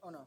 Oh no.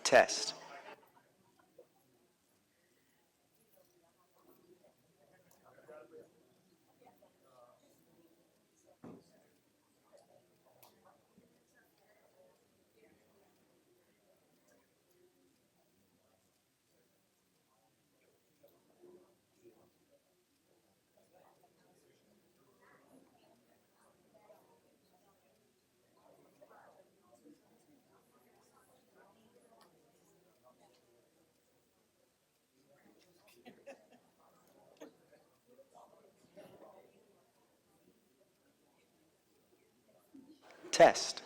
Test. Test.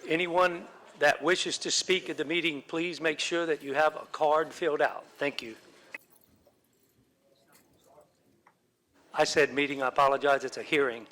Anyone that wishes to speak at the meeting, please make sure that you have a card filled out. Thank you. I said meeting, I apologize, it's a hearing.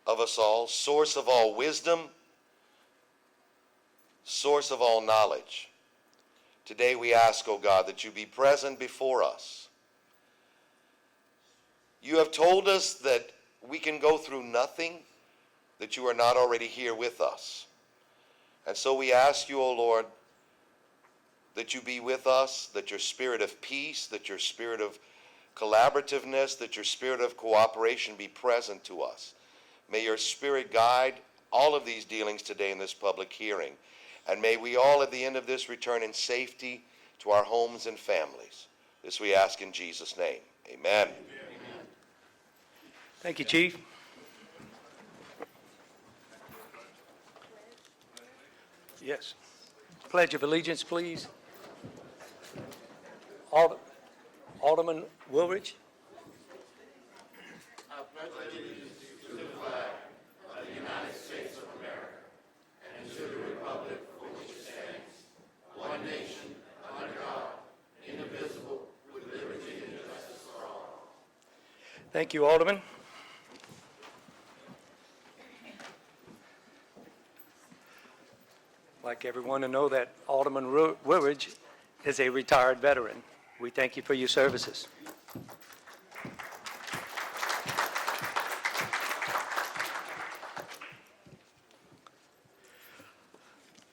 Of us all, source of all wisdom, source of all knowledge. Today we ask, O God, that you be present before us. You have told us that we can go through nothing, that you are not already here with us. And so we ask you, O Lord, that you be with us, that your spirit of peace, that your spirit of collaborativeness, that your spirit of cooperation be present to us. May your spirit guide all of these dealings today in this public hearing. And may we all at the end of this return in safety to our homes and families. This we ask in Jesus' name. Amen. Thank you, Chief. Yes. Pledge of allegiance, please. Alderman Woolridge. Thank you, Alderman. I'd like everyone to know that Alderman Woolridge is a retired veteran. We thank you for your services.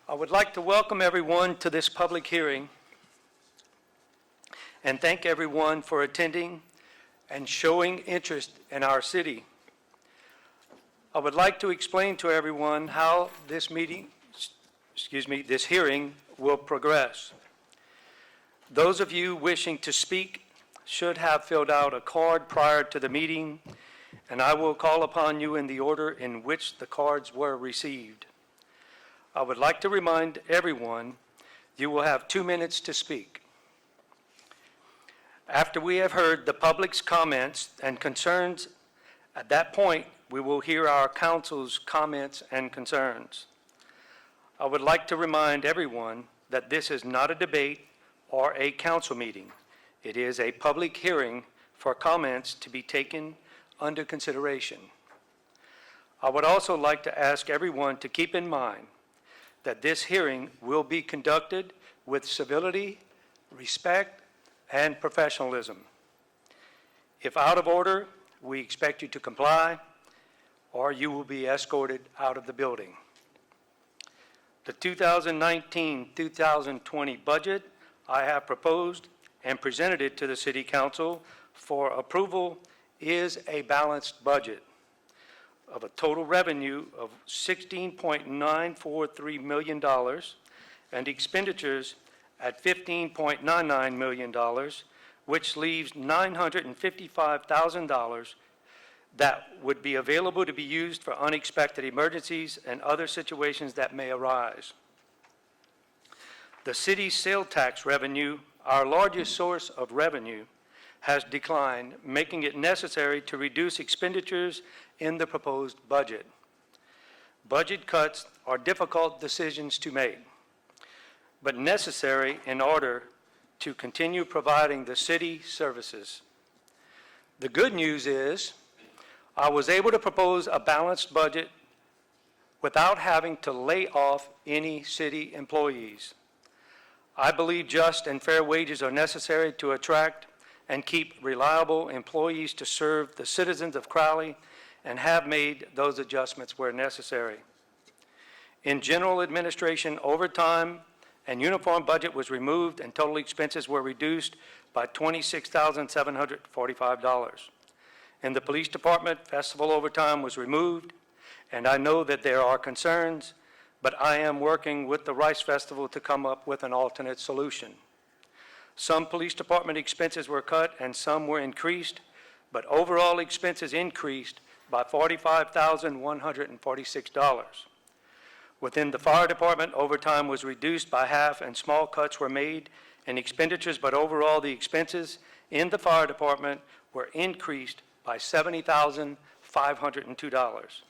I would like to welcome everyone to this public hearing and thank everyone for attending and showing interest in our city. I would like to explain to everyone how this hearing will progress. Those of you wishing to speak should have filled out a card prior to the meeting, and I will call upon you in the order in which the cards were received. I would like to remind everyone you will have 2 minutes to speak. After we have heard the public's comments and concerns, at that point, we will hear our council's comments and concerns. I would like to remind everyone that this is not a debate or a council meeting. It is a public hearing for comments to be taken under consideration. I would also like to ask everyone to keep in mind that this hearing will be conducted with civility, respect, and professionalism. If out of order, we expect you to comply, or you will be escorted out of the building. The 2019-2020 budget, I have proposed and presented it to the City Council for approval, is a balanced budget of a total revenue of $16.943 million and expenditures at $15.99 million, which leaves $955,000 that would be available to be used for unexpected emergencies and other situations that may arise. The city's sales tax revenue, our largest source of revenue, has declined, making it necessary to reduce expenditures in the proposed budget. Budget cuts are difficult decisions to make, but necessary in order to continue providing the city services. The good news is I was able to propose a balanced budget without having to lay off any city employees. I believe just and fair wages are necessary to attract and keep reliable employees to serve the citizens of Crowley and have made those adjustments where necessary. In general administration, overtime and uniform budget was removed and total expenses were reduced by $26,745. In the police department, festival overtime was removed, and I know that there are concerns, but I am working with the Rice Festival to come up with an alternate solution. Some police department expenses were cut and some were increased, but overall expenses increased by $45,146. Within the fire department, overtime was reduced by half and small cuts were made in expenditures, but overall the expenses in the fire department were increased by $70,502.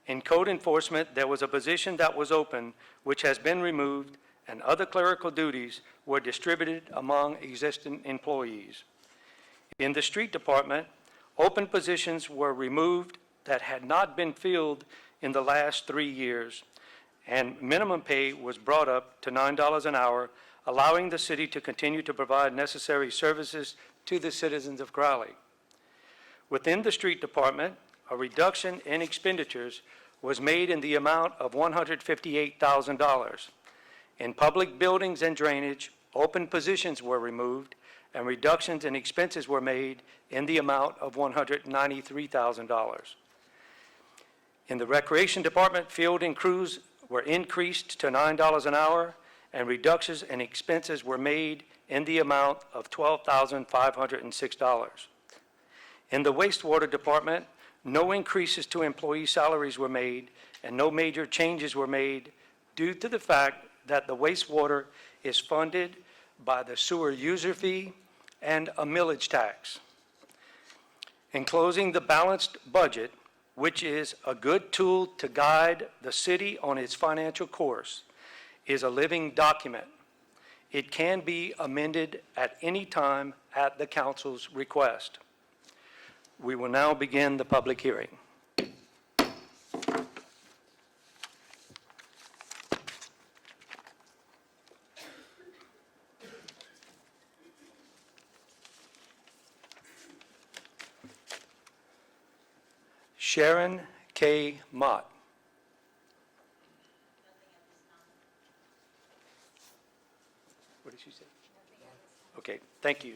In code enforcement, there was a position that was open which has been removed, and other clerical duties were distributed among existing employees. In the street department, open positions were removed that had not been filled in the last 3 years, and minimum pay was brought up to $9 an hour, allowing the city to continue to provide necessary services to the citizens of Crowley. Within the street department, a reduction in expenditures was made in the amount of $158,000. In public buildings and drainage, open positions were removed, and reductions in expenses were made in the amount of $193,000. In the Recreation Department, field and crews were increased to $9 an hour, and reductions in expenses were made in the amount of $12,506. In the Wastewater Department, no increases to employee salaries were made, and no major changes were made due to the fact that the wastewater is funded by the sewer user fee and a millage tax. In closing, the balanced budget, which is a good tool to guide the city on its financial course, is a living document. It can be amended at any time at the council's request. We will now begin the public hearing. Sharon K. Mott. What did she say? Okay, thank you.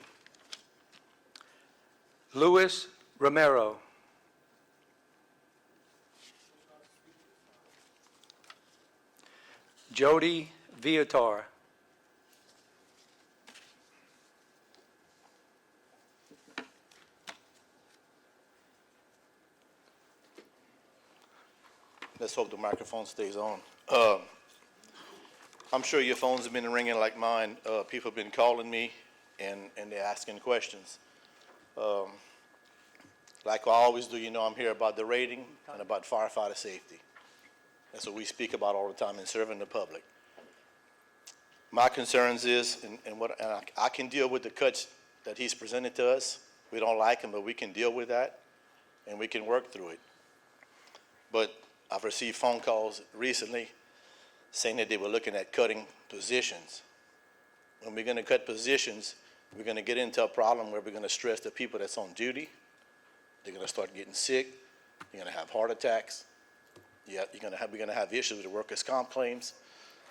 Luis Romero. Jody Viator. Let's hope the microphone stays on. I'm sure your phones have been ringing like mine. People have been calling me and they're asking questions. Like I always do, you know, I'm here about the rating and about firefighter safety. That's what we speak about all the time in serving the public. My concerns is, and I can deal with the cuts that he's presented to us. We don't like them, but we can deal with that and we can work through it. But I've received phone calls recently saying that they were looking at cutting positions. When we're going to cut positions, we're going to get into a problem where we're going to stress the people that's on duty. They're going to start getting sick. You're going to have heart attacks. Yeah, we're going to have issues with workers' comp claims.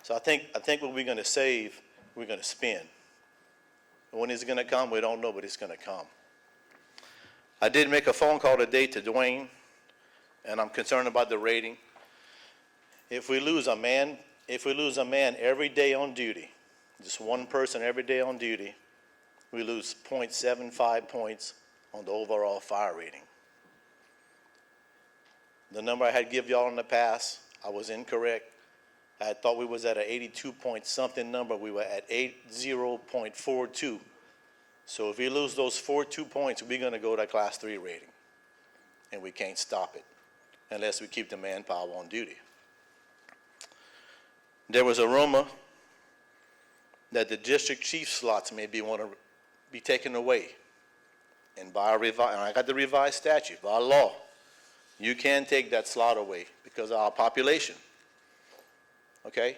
So I think what we're going to save, we're going to spend. And when it's going to come, we don't know, but it's going to come. I did make a phone call today to Dwayne, and I'm concerned about the rating. If we lose a man every day on duty, just one person every day on duty, we lose 0.75 points on the overall fire rating. The number I had give y'all in the past, I was incorrect. I thought we was at an 82 point something number. We were at 80.42. So if we lose those 42 points, we're going to go to a class 3 rating. And we can't stop it unless we keep the manpower on duty. There was a rumor that the district chief slots want to be taken away. And and I got the revised statute, by law, you can take that slot away because of our population. Okay?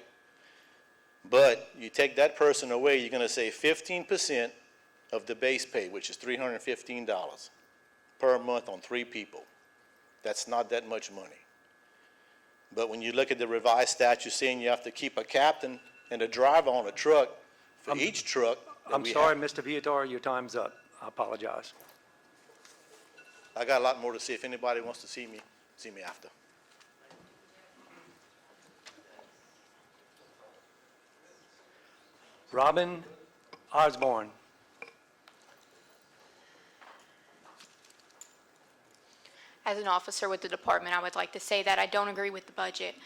But you take that person away, you're going to save 15% of the base pay, which is $315 per month on 3 people. That's not that much money. But when you look at the revised statute saying you have to keep a captain and a driver on a truck for each truck. I'm sorry, Mr. Viator, your time's up. I apologize. I got a lot more to say. If anybody wants to see me after. Robin Osborne. As an officer with the department, I would like to say that I don't agree with the budget.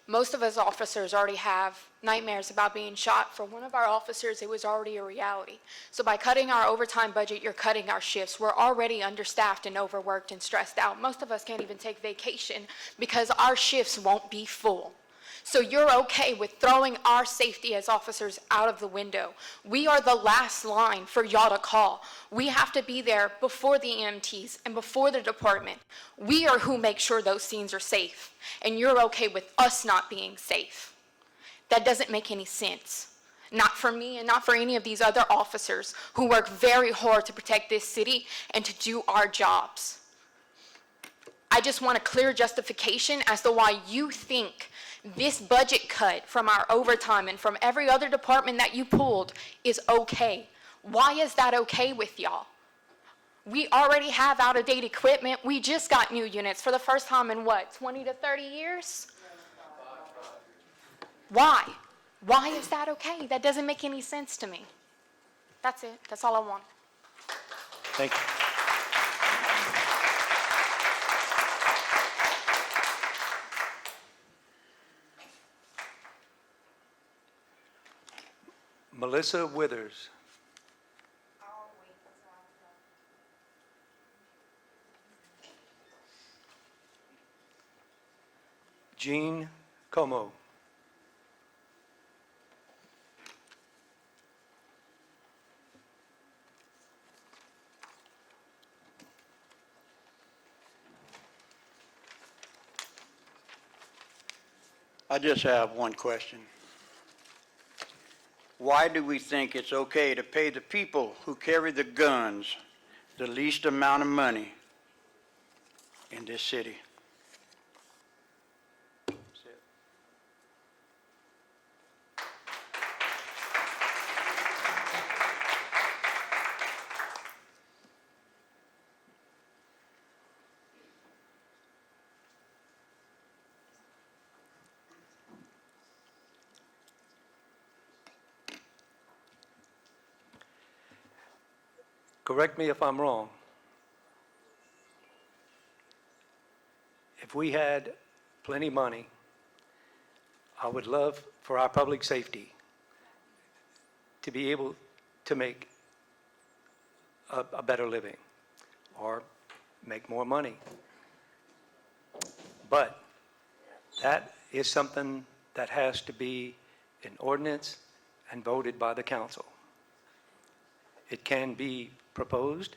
Most of us officers already have nightmares about being shot. For one of our officers, it was already a reality. So by cutting our overtime budget, you're cutting our shifts. We're already understaffed and overworked and stressed out. Most of us can't even take vacation because our shifts won't be full. So you're okay with throwing our safety as officers out of the window. We are the last line for y'all to call. We have to be there before the EMTs and before the department. We are who makes sure those scenes are safe. And you're okay with us not being safe. That doesn't make any sense. Not for me and not for any of these other officers who work very hard to protect this city and to do our jobs. I just want a clear justification as to why you think This budget cut from our overtime and from every other department that you pulled is okay. Why is that okay with y'all? We already have out-of-date equipment. We just got new units for the first time in what, 20 to 30 years? Why? Why is that okay? That doesn't make any sense to me. That's it. That's all I want. Thank you. Melissa Withers. Jean Como. I just have one question. Why do we think it's okay to pay the people who carry the guns the least amount of money in this city? Correct me if I'm wrong. If we had plenty money, I would love for our public safety to be able to make a better living or make more money. But that is something that has to be an ordinance and voted by the council. It can be proposed,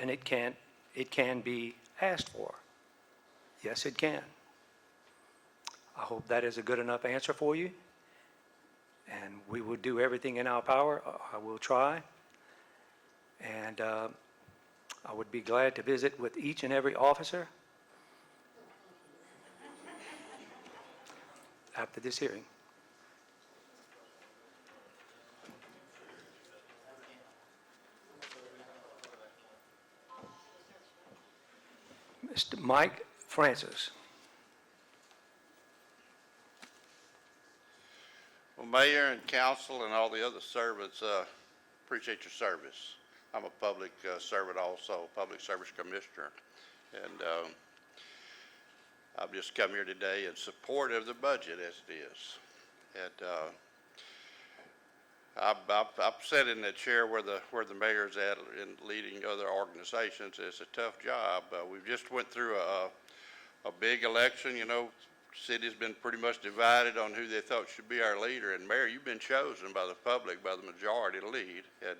and it can be asked for. Yes, it can. I hope that is a good enough answer for you, and we will do everything in our power. I will try, and I would be glad to visit with each and every officer after this hearing. Mr. Mike Francis. Well, Mayor and council and all the other servants, appreciate your service. I'm a public servant also, public service commissioner. And I've just come here today in support of the budget as it is. And I've sat in the chair where the mayor's at in leading other organizations. It's a tough job. We've just went through a big election. You know, city's been pretty much divided on who they thought should be our leader. And Mayor, you've been chosen by the public, by the majority to lead. And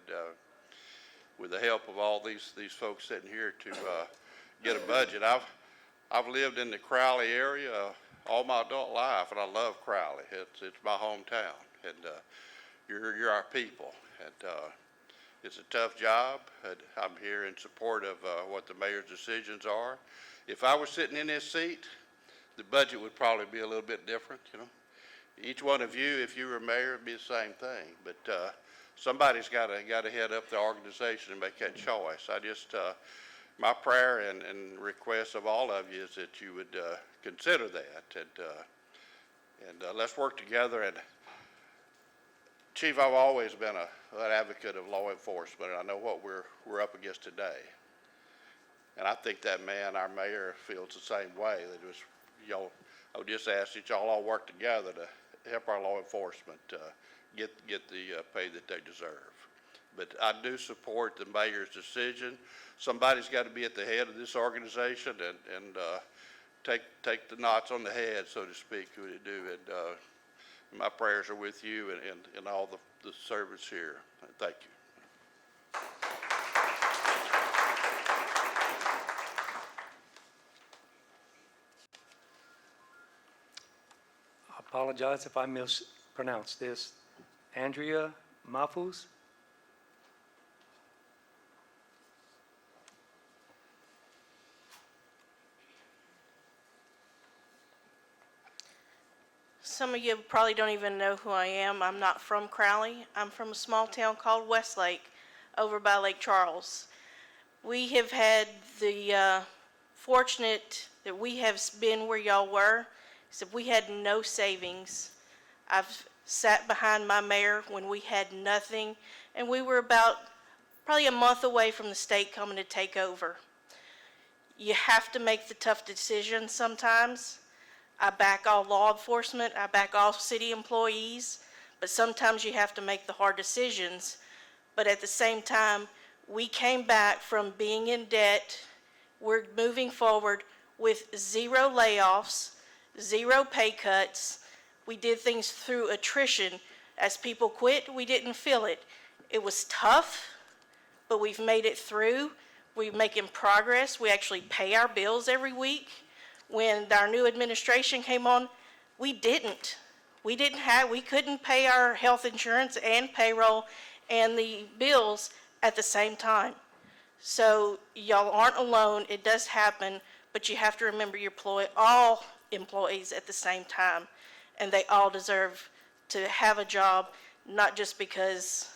with the help of all these folks sitting here to get a budget. I've lived in the Crowley area all my adult life, and I love Crowley. It's my hometown. And you're our people, and it's a tough job. I'm here in support of what the mayor's decisions are. If I were sitting in this seat, the budget would probably be a little bit different, you know. Each one of you, if you were mayor, it'd be the same thing. But somebody's got to head up the organization and make that choice. I just, my prayer and request of all of you is that you would consider that, and let's work together. And Chief, I've always been an advocate of law enforcement, and I know what we're up against today. And I think that man, our mayor, feels the same way. That was, I would just ask that y'all all work together to help our law enforcement get the pay that they deserve. But I do support the mayor's decision. Somebody's got to be at the head of this organization and take the knots on the head, so to speak, who to do. And my prayers are with you and all the servants here. Thank you. I apologize if I mispronounced this. Andrea Mafuz? some of you probably don't even know who I am. I'm not from Crowley. I'm from a small town called Westlake over by Lake Charles. We have had the fortunate that we have been where y'all were, except we had no savings. I've sat behind my mayor when we had nothing, and we were about probably a month away from the state coming to take over. You have to make the tough decisions sometimes. I back all law enforcement, I back all city employees, but sometimes you have to make the hard decisions. But at the same time, we came back from being in debt. We're moving forward with 0 layoffs, 0 pay cuts. We did things through attrition. As people quit, we didn't feel it. It was tough, but we've made it through. We're making progress. We actually pay our bills every week. When our new administration came on, we didn't. We couldn't pay our health insurance and payroll and the bills at the same time. So y'all aren't alone. It does happen, but you have to remember you employ all employees at the same time, and they all deserve to have a job, not just because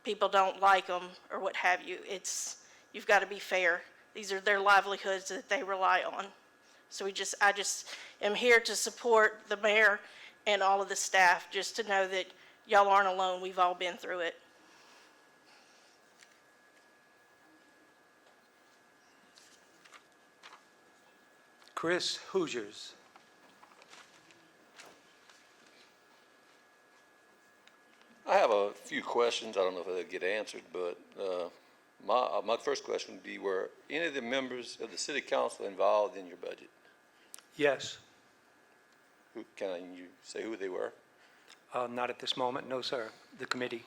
people don't like them or what have you. You've got to be fair. These are their livelihoods that they rely on. So I just am here to support the mayor and all of the staff, just to know that y'all aren't alone. We've all been through it. Chris Hoosiers. I have a few questions. I don't know if they'll get answered, but my first question would be, were any of the members of the city council involved in your budget? Yes. Can you say who they were? Not at this moment, no, sir. The committee.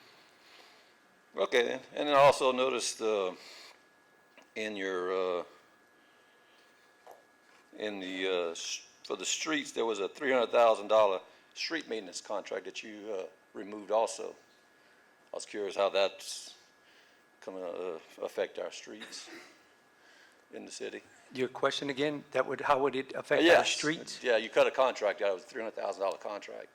Okay, then. And then I also noticed for the streets, there was a $300,000 street maintenance contract that you removed also. I was curious how that's going to affect our streets in the city. Your question again, how would it affect our Yes. streets? Yeah, you cut a contract out, it was a $300,000 contract.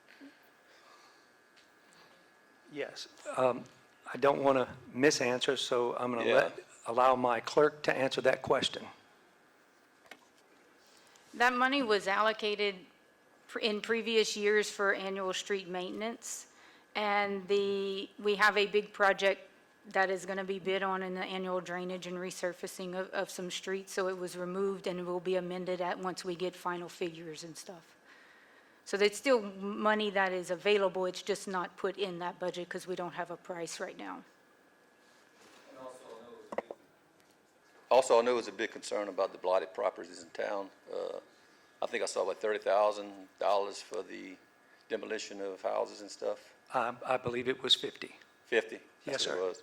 Yes. I don't want to misanswer, so I'm going to Yeah. allow my clerk to answer that question. That money was allocated in previous years for annual street maintenance. And we have a big project that is going to be bid on in the annual drainage and resurfacing of some streets. So it was removed and it will be amended once we get final figures and stuff. So there's still money that is available. It's just not put in that budget because we don't have a price right now. Also, I know there's a big concern about the blighted properties in town. I think I saw about $30,000 for the demolition of houses and stuff. I believe it was 50. 50? Yes, That's what sir. it was.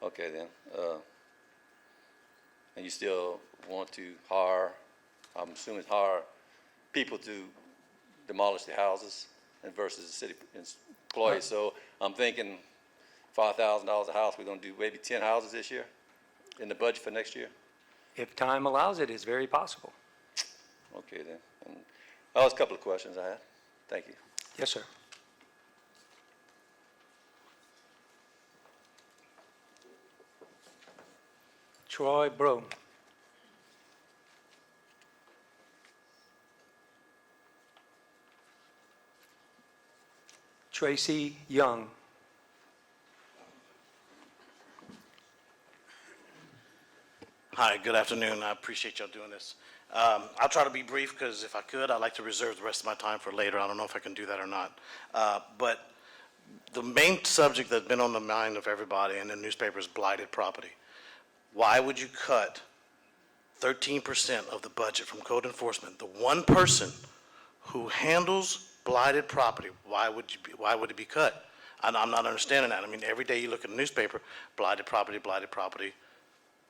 Okay, then. And you still want to hire, I'm assuming hire people to demolish the houses versus the city employees. So I'm thinking $5,000 a house, we're going to do maybe 10 houses this year in the budget for next year? If time allows it, it's very possible. Okay, then. And that was a couple of questions I had. Thank you. Yes, sir. Troy Bro. Tracy Young. Hi, good afternoon. I appreciate y'all doing this. I'll try to be brief because if I could, I'd like to reserve the rest of my time for later. I don't know if I can do that or not. But the main subject that's been on the mind of everybody in the newspaper is blighted property. Why would you cut 13% of the budget from code enforcement? The one person who handles blighted property, why would it be cut? I'm not understanding that. I mean, every day you look at the newspaper, blighted property, blighted property,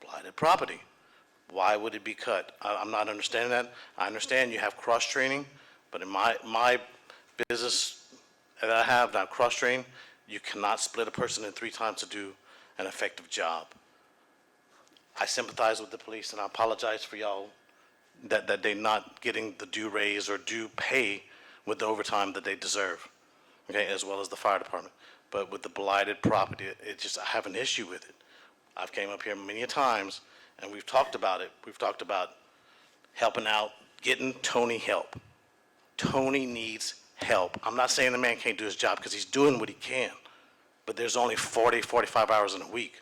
blighted property. Why would it be cut? I'm not understanding that. I understand you have cross-training, but in my business that I have, now cross-train, you cannot split a person in 3 times to do an effective job. I sympathize with the police, and I apologize for y'all that they're not getting the due raise or due pay with the overtime that they deserve, okay, as well as the fire department. But with the blighted property, I have an issue with it. I've came up here many a times, and we've talked about it. We've talked about helping out, getting Tony help. Tony needs help. I'm not saying the man can't do his job, because he's doing what he can, but there's only 40, 45 hours in a week.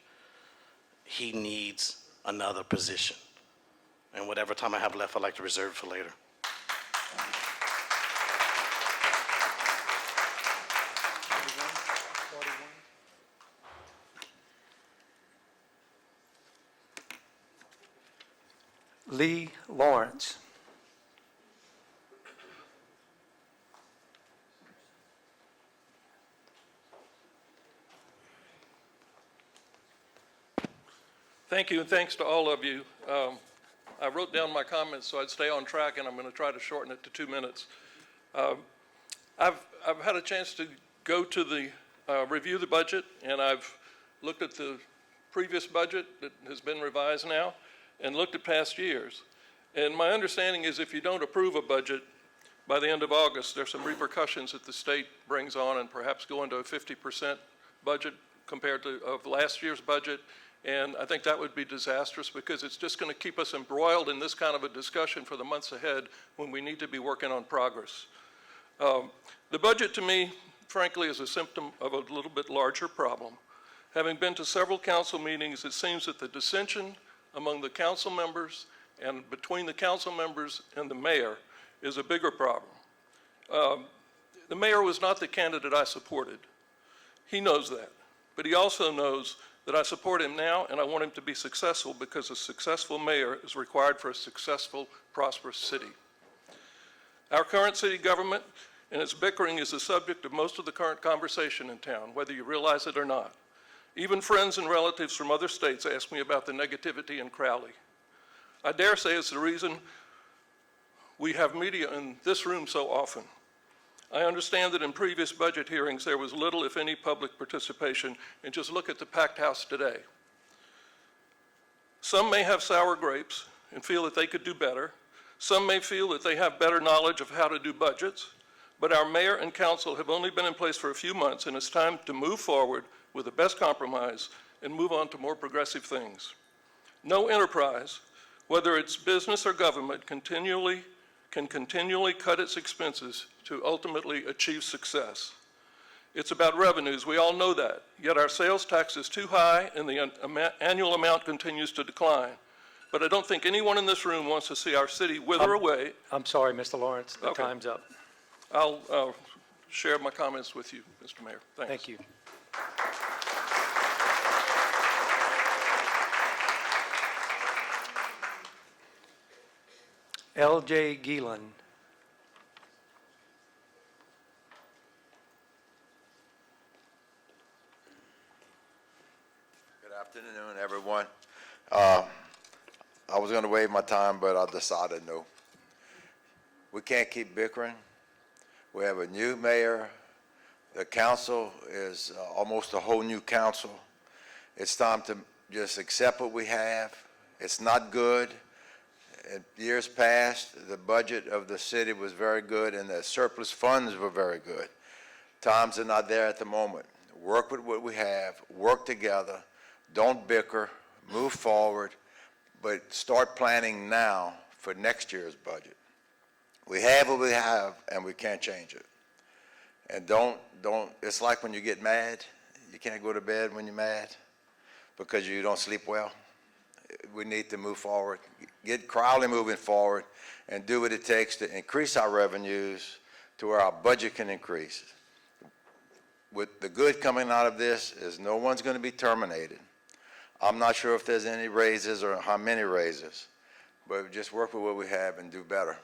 He needs another position. And whatever time I have left, I'd like to reserve for later. Lee Lawrence. Thank you, and thanks to all of you. I wrote down my comments so I'd stay on track, and I'm going to try to shorten it to 2 minutes. I've had a chance to go to the review the budget, and I've looked at the previous budget that has been revised now, and looked at past years. And my understanding is if you don't approve a budget by the end of August, there's some repercussions that the state brings on, and perhaps go into a 50% budget compared to of last year's budget. And I think that would be disastrous, because it's just going to keep us embroiled in this kind of a discussion for the months ahead when we need to be working on progress. The budget, to me, frankly, is a symptom of a little bit larger problem. Having been to several council meetings, it seems that the dissension among the council members and between the council members and the mayor is a bigger problem. The mayor was not the candidate I supported. He knows that, but he also knows that I support him now, and I want him to be successful, because a successful mayor is required for a successful, prosperous city. Our current city government and its bickering is the subject of most of the current conversation in town, whether you realize it or not. Even friends and relatives from other states ask me about the negativity in Crowley. I dare say it's the reason we have media in this room so often. I understand that in previous budget hearings there was little, if any, public participation, and just look at the packed house today. Some may have sour grapes and feel that they could do better. Some may feel that they have better knowledge of how to do budgets, but our mayor and council have only been in place for a few months, and it's time to move forward with the best compromise and move on to more progressive things. No enterprise, whether it's business or government, can continually cut its expenses to ultimately achieve success. It's about revenues, we all know that, yet our sales tax is too high and the annual amount continues to decline. But I don't think anyone in this room wants to see our city wither away. I'm sorry, Mr. Lawrence, the Okay. time's up. I'll share my comments with you, Mr. Mayor. Thanks. Thank you. L.J. Geelan. Good afternoon, everyone. I was going to waive my time, but I decided no. We can't keep bickering. We have a new mayor. The council is almost a whole new council. It's time to just accept what we have. It's not good. In years past, the budget of the city was very good and the surplus funds were very good. Times are not there at the moment. Work with what we have, work together, don't bicker, move forward, but start planning now for next year's budget. We have what we have and we can't change it. And it's like when you get mad, you can't go to bed when you're mad because you don't sleep well. We need to move forward, get Crowley moving forward, and do what it takes to increase our revenues to where our budget can increase. With the good coming out of this is no one's going to be terminated. I'm not sure if there's any raises or how many raises, but just work with what we have and do better.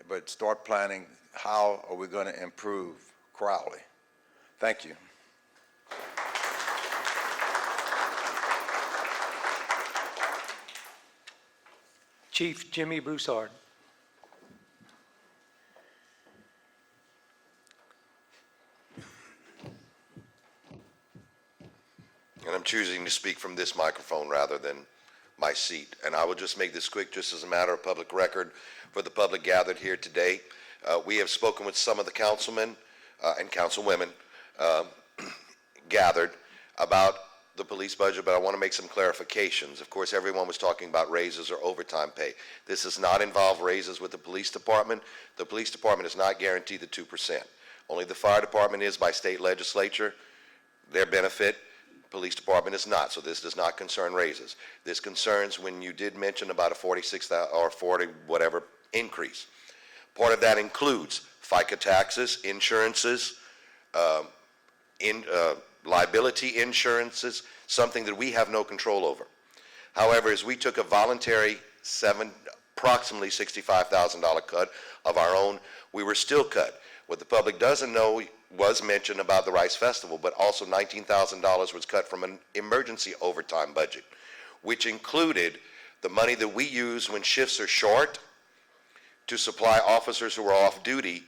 But start planning how are we going to improve Crowley. Thank you. Chief Jimmy Broussard. And I'm choosing to speak from this microphone rather than my seat. And I will just make this quick, just as a matter of public record for the public gathered here today. We have spoken with some of the councilmen and councilwomen gathered about the police budget, but I want to make some clarifications. Of course, everyone was talking about raises or overtime pay. This does not involve raises with the police department. The police department is not guaranteed the 2%. Only the fire department is by state legislature. Their benefit, police department is not, so this does not concern raises. This concerns when you did mention about a 46,000 or 40 whatever increase. Part of that includes FICA taxes, insurances, liability insurances, something that we have no control over. However, as we took a voluntary approximately $65,000 cut of our own, we were still cut. What the public doesn't know was mentioned about the Rice Festival, but also $19,000 was cut from an emergency overtime budget, which included the money that we use when shifts are short to supply officers who are off duty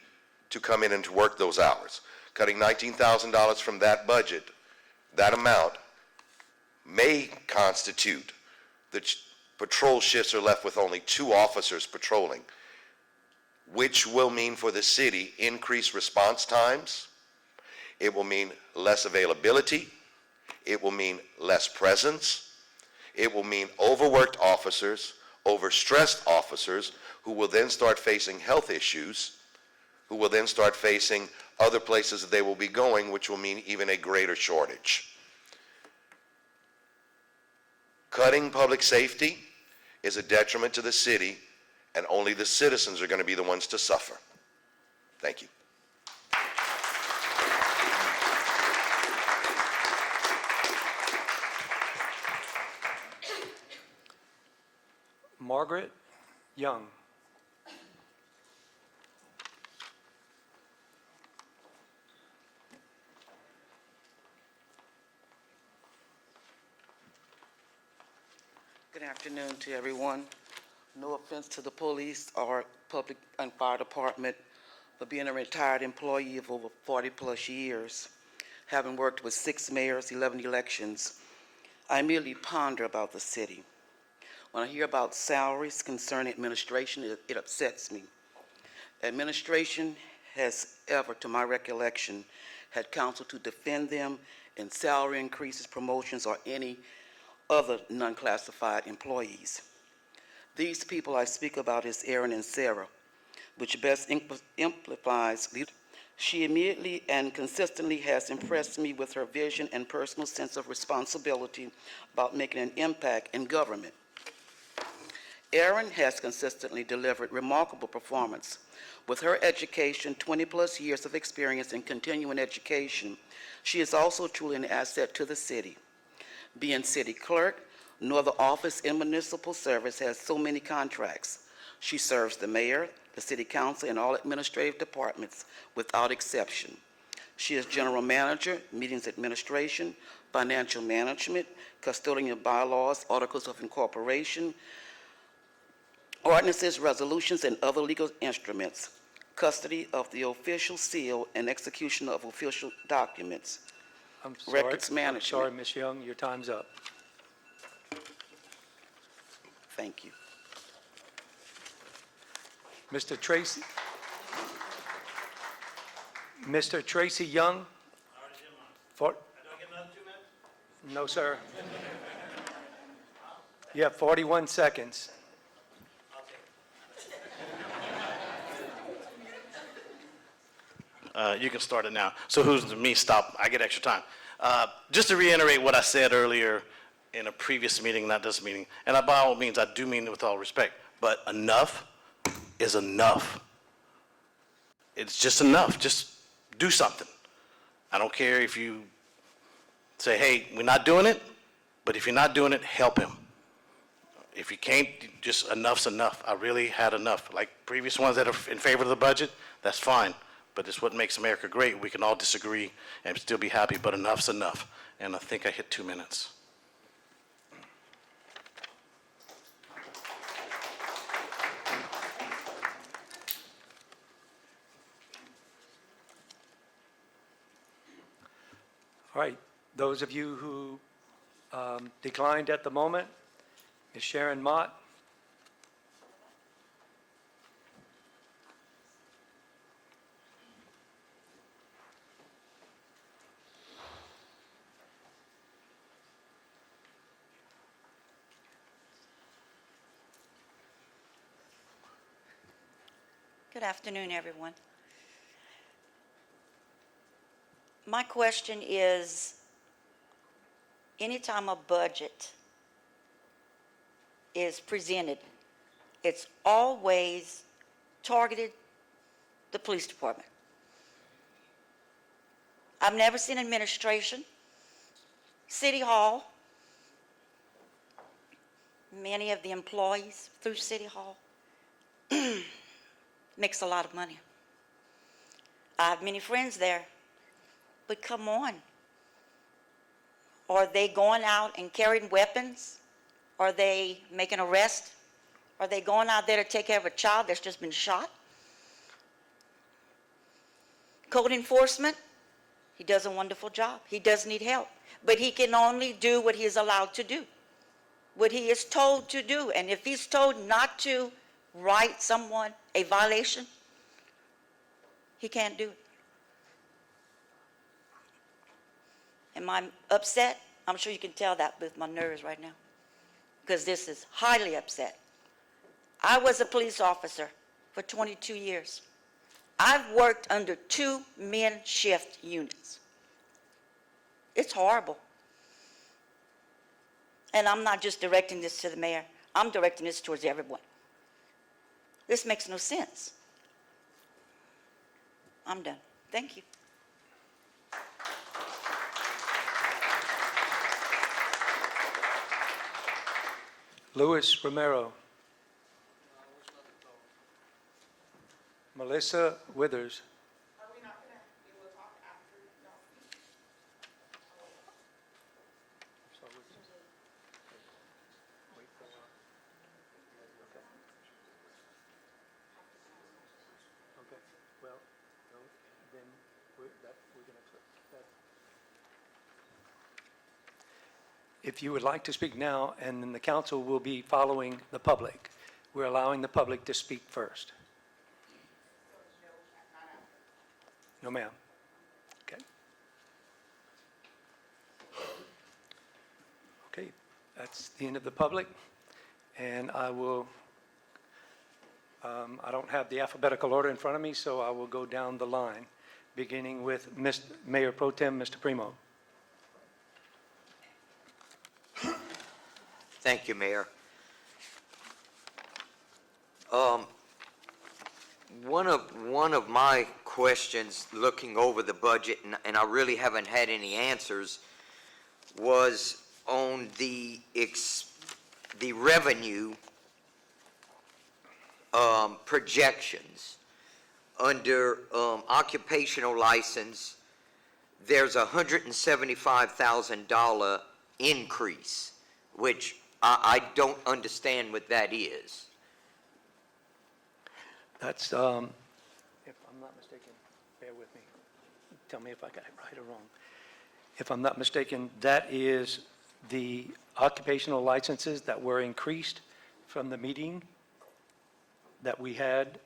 to come in and to work those hours. Cutting $19,000 from that budget, that amount may constitute that patrol shifts are left with only 2 officers patrolling, which will mean for the city increased response times. It will mean less availability. It will mean less presence. It will mean overworked officers, overstressed officers who will then start facing health issues, who will then start facing other places that they will be going, which will mean even a greater shortage. Cutting public safety is a detriment to the city, and only the citizens are going to be the ones to suffer. Thank you. Margaret Young. Good afternoon to everyone. No offense to the police or public and fire department, but being a retired employee of over 40-plus years, having worked with 6 mayors, 11 elections, I immediately ponder about the city. When I hear about salaries concerning administration, it upsets me. Administration has ever, to my recollection, had counsel to defend them in salary increases, promotions, or any other non-classified employees. These people I speak about is Erin and Sarah, which best amplifies. She immediately and consistently has impressed me with her vision and personal sense of responsibility about making an impact in government. Erin has consistently delivered remarkable performance. With her education, 20-plus years of experience in continuing education, she is also truly an asset to the city. Being city clerk, no other office in municipal service has so many contracts. She serves the mayor, the city council, and all administrative departments without exception. She is general manager, meetings administration, financial management, custodian bylaws, articles of incorporation, ordinances, resolutions, and other legal instruments, custody of the official seal and execution of official documents. I'm sorry. Records management. I'm sorry, Ms. Young, your time's up. Thank you. Mr. Tracy? Mr. Tracy Young? For, no, sir. You have 41 seconds. You can start it now. So who's me? Stop. I get extra time. Just to reiterate what I said earlier in a previous meeting, not this meeting, and by all means, I do mean it with all respect, but enough is enough. It's just enough. Just do something. I don't care if you say, hey, we're not doing it, but if you're not doing it, help him. If you can't, just enough's enough. I really had enough. Like previous ones that are in favor of the budget, that's fine. But it's what makes America great. We can all disagree and still be happy, but enough's enough. And I think I hit 2 minutes. All right, those of you who declined at the moment, Ms. Sharon Mott. Good afternoon, everyone. My question is, anytime a budget is presented, it's always targeted the police department. I've never seen administration, City Hall, many of the employees through City Hall makes a lot of money. I have many friends there, but come on. Are they going out and carrying weapons? Are they making arrests? Are they going out there to take care of a child that's just been shot? Code enforcement, he does a wonderful job. He does need help, but he can only do what he is allowed to do, what he is told to do. And if he's told not to write someone a violation, he can't do it. Am I upset? I'm sure you can tell that with my nerves right now, because this is highly upset. I was a police officer for 22 years. I've worked under 2 men shift units. It's horrible. And I'm not just directing this to the mayor. I'm directing this towards everyone. This makes no sense. I'm done. Thank you. Luis Romero. Melissa Withers. If you would like to speak now, and then the council will be following the public. We're allowing the public to speak first. No, ma'am. Okay. Okay, that's the end of the public, and I will, I don't have the alphabetical order in front of me, so I will go down the line, beginning with Mayor Pro Tem, Mr. Primo. Thank you, Mayor. One of my questions, looking over the budget, and I really haven't had any answers, was on the revenue projections. Under occupational license, there's a $175,000 increase, which I don't understand what that is. That's, if I'm not mistaken, bear with me. Tell me if I got it right or wrong. If I'm not mistaken, that is the occupational licenses that were increased from the meeting that we had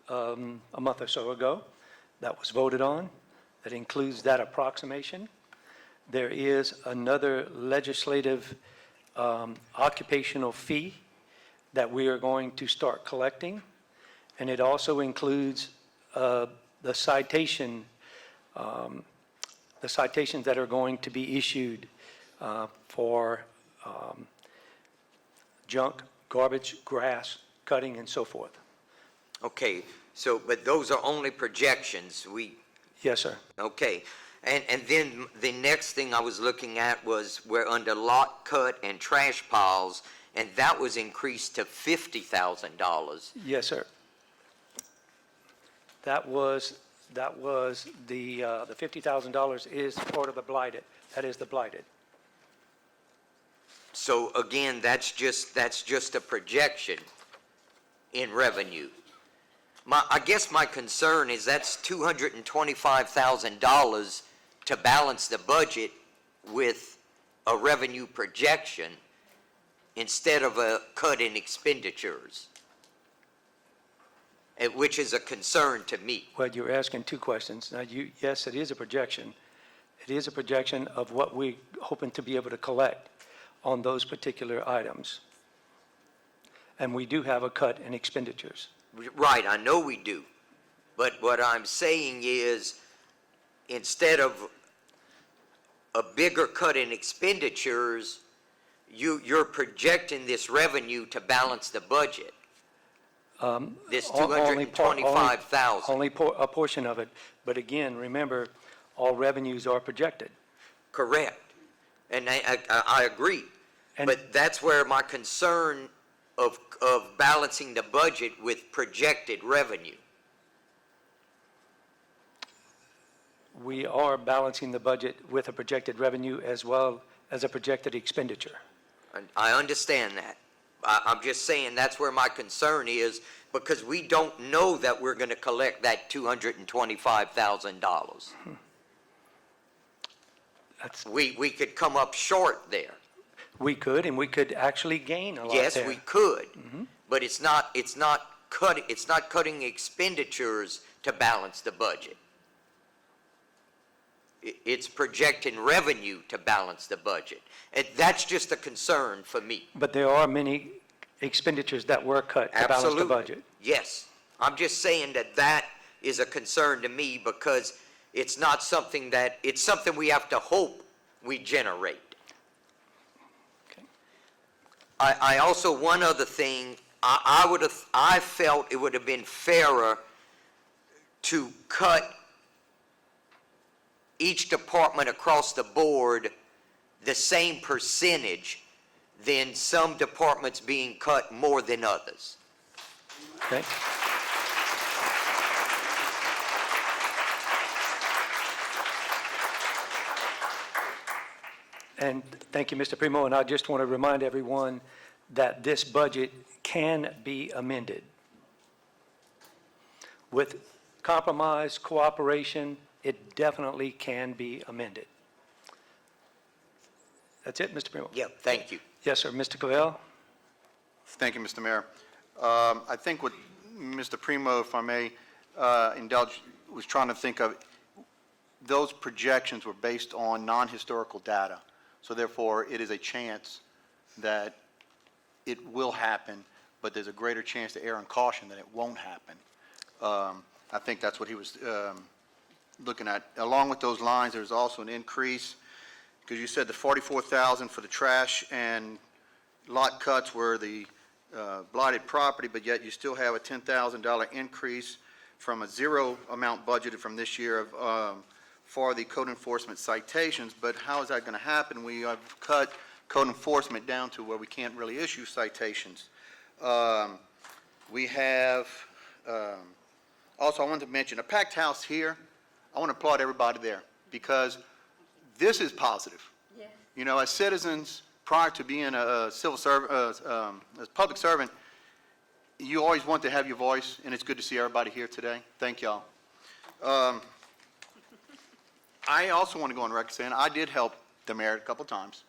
a month or so ago, that was voted on, that includes that approximation. There is another legislative occupational fee that we are going to start collecting, and it also includes the citations that are going to be issued for junk, garbage, grass, cutting, and so forth. Okay, so, but those are only projections. Yes, sir. Okay. And then the next thing I was looking at was we're under lot cut and trash piles, and that was increased to $50,000. Yes, sir. That was the $50,000 is part of the blighted. That is the blighted. So again, that's just a projection in revenue. I guess my concern is that's $225,000 to balance the budget with a revenue projection instead of a cut in expenditures, which is a concern to me. Well, you're asking two questions. Now, yes, it is a projection. It is a projection of what we're hoping to be able to collect on those particular items. And we do have a cut in expenditures. Right, I know we do. But what I'm saying is, instead of a bigger cut in expenditures, you're projecting this revenue to balance the budget. This Only $225,000. a portion of it. But again, remember, all revenues are projected. Correct. And I agree. And- But that's where my concern of balancing the budget with projected revenue. We are balancing the budget with a projected revenue as well as a projected expenditure. And I understand that. I'm just saying that's where my concern is, because we don't know that we're going to collect that $225,000. That's, We could come up short there. we could, and we could actually gain a lot Yes, there. we could, but it's not cutting expenditures to balance the budget. It's projecting revenue to balance the budget. And that's just a concern for me. But there are many expenditures that were cut to balance the Absolutely. budget. Yes. I'm just saying that is a concern to me, because it's not something it's something we have to hope we generate. Okay. I also, one other thing, I felt it would have been fairer to cut each department across the board the same percentage than some departments being cut more than others. Okay? And thank you, Mr. Primo, and I just want to remind everyone that this budget can be amended. With compromise, cooperation, it definitely can be amended. That's it, Mr. Primo? Yep, thank you. Yes, sir. Mr. Cavell? Thank you, Mr. Mayor. I think what Mr. Primo, if I may indulge, was trying to think of, those projections were based on non-historical data. So therefore, it is a chance that it will happen, but there's a greater chance to err on caution that it won't happen. I think that's what he was looking at. Along with those lines, there's also an increase, because you said the 44,000 for the trash and lot cuts were the blighted property, but yet you still have a $10,000 increase from a zero amount budgeted from this year of for the code enforcement citations. But how is that going to happen? We have cut code enforcement down to where we can't really issue citations. We have, also I wanted to mention, a packed house here. I want to applaud everybody there, because this is positive. Yeah. You know, as citizens, prior to being a civil servant, as public servant, you always want to have your voice, and it's good to see everybody here today. Thank y'all. I also want to go on record saying I did help the mayor a couple times,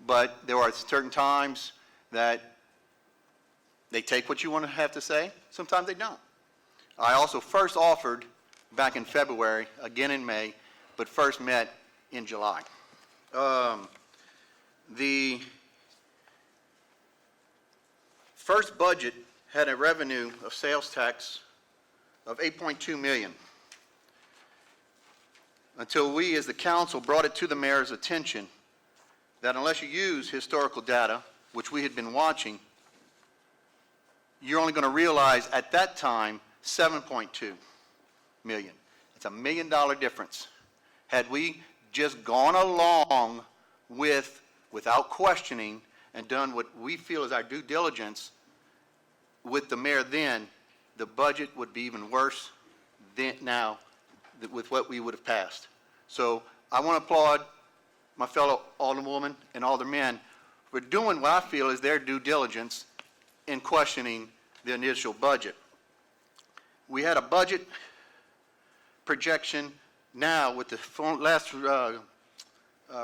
but there are certain times that they take what you want to have to say. Sometimes they don't. I also first offered back in February, again in May, but first met in July. The first budget had a revenue of sales tax of $8.2 million. Until we, as the council, brought it to the mayor's attention that unless you use historical data, which we had been watching, you're only going to realize at that time $7.2 million. It's $1 million difference. Had we just gone along without questioning and done what we feel is our due diligence with the mayor then, the budget would be even worse than now with what we would have passed. So I want to applaud my fellow alderwoman and aldermen for doing what I feel is their due diligence in questioning the initial budget. We had a budget projection now with the last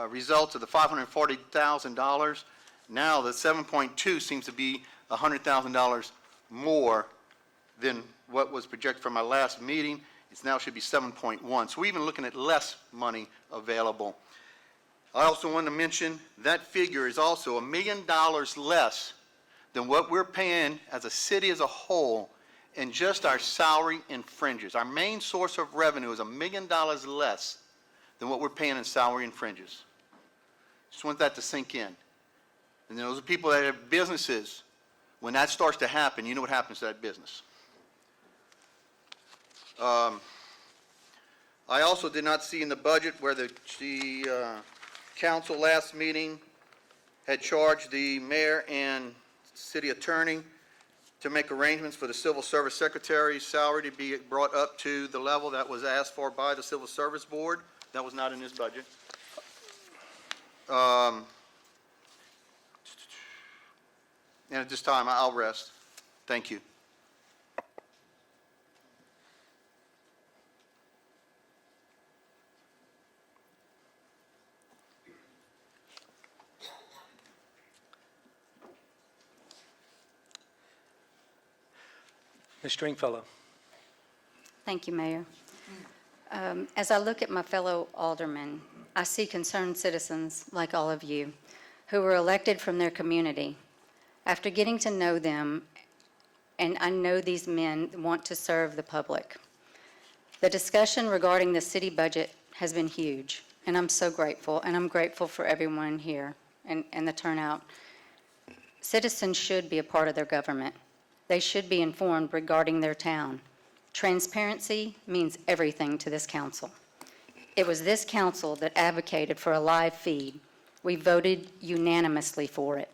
results of the $540,000. Now the 7.2 seems to be $100,000 more than what was projected from our last meeting. It now should be 7.1. So we're even looking at less money available. I also want to mention that figure is also $1 million less than what we're paying as a city as a whole in just our salary and fringes. Our main source of revenue is $1 million less than what we're paying in salary and fringes. Just want that to sink in. And those are people that have businesses. When that starts to happen, you know what happens to that business. I also did not see in the budget where the council last meeting had charged the mayor and city attorney to make arrangements for the civil service secretary's salary to be brought up to the level that was asked for by the civil service board. That was not in this budget. And at this time, I'll rest. Thank you. Ms. Stringfellow. Thank you, Mayor. As I look at my fellow aldermen, I see concerned citizens, like all of you, who were elected from their community. After getting to know them, and I know these men want to serve the public. The discussion regarding the city budget has been huge, and I'm so grateful, and I'm grateful for everyone here and the turnout. Citizens should be a part of their government. They should be informed regarding their town. Transparency means everything to this council. It was this council that advocated for a live feed. We voted unanimously for it.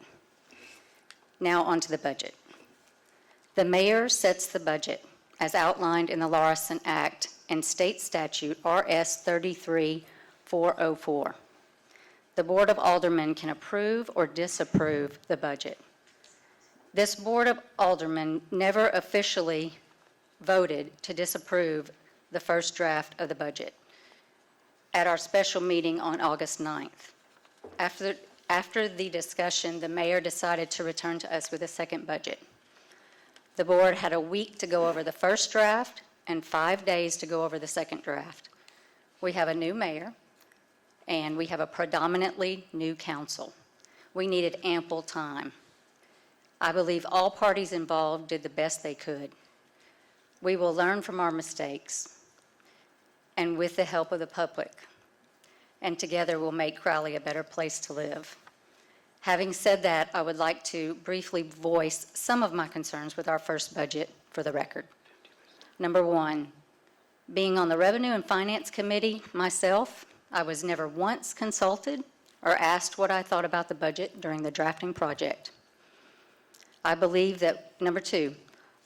Now on to the budget. The mayor sets the budget as outlined in the Larson Act and State Statute RS 33404. The Board of Aldermen can approve or disapprove the budget. This Board of Aldermen never officially voted to disapprove the first draft of the budget at our special meeting on August 9th. After the discussion, the mayor decided to return to us with a second budget. The board had a week to go over the first draft and 5 days to go over the second draft. We have a new mayor, and we have a predominantly new council. We needed ample time. I believe all parties involved did the best they could. We will learn from our mistakes, and with the help of the public, and together we'll make Crowley a better place to live. Having said that, I would like to briefly voice some of my concerns with our first budget for the record. Number one, being on the Revenue and Finance Committee myself, I was never once consulted or asked what I thought about the budget during the drafting project. Number two,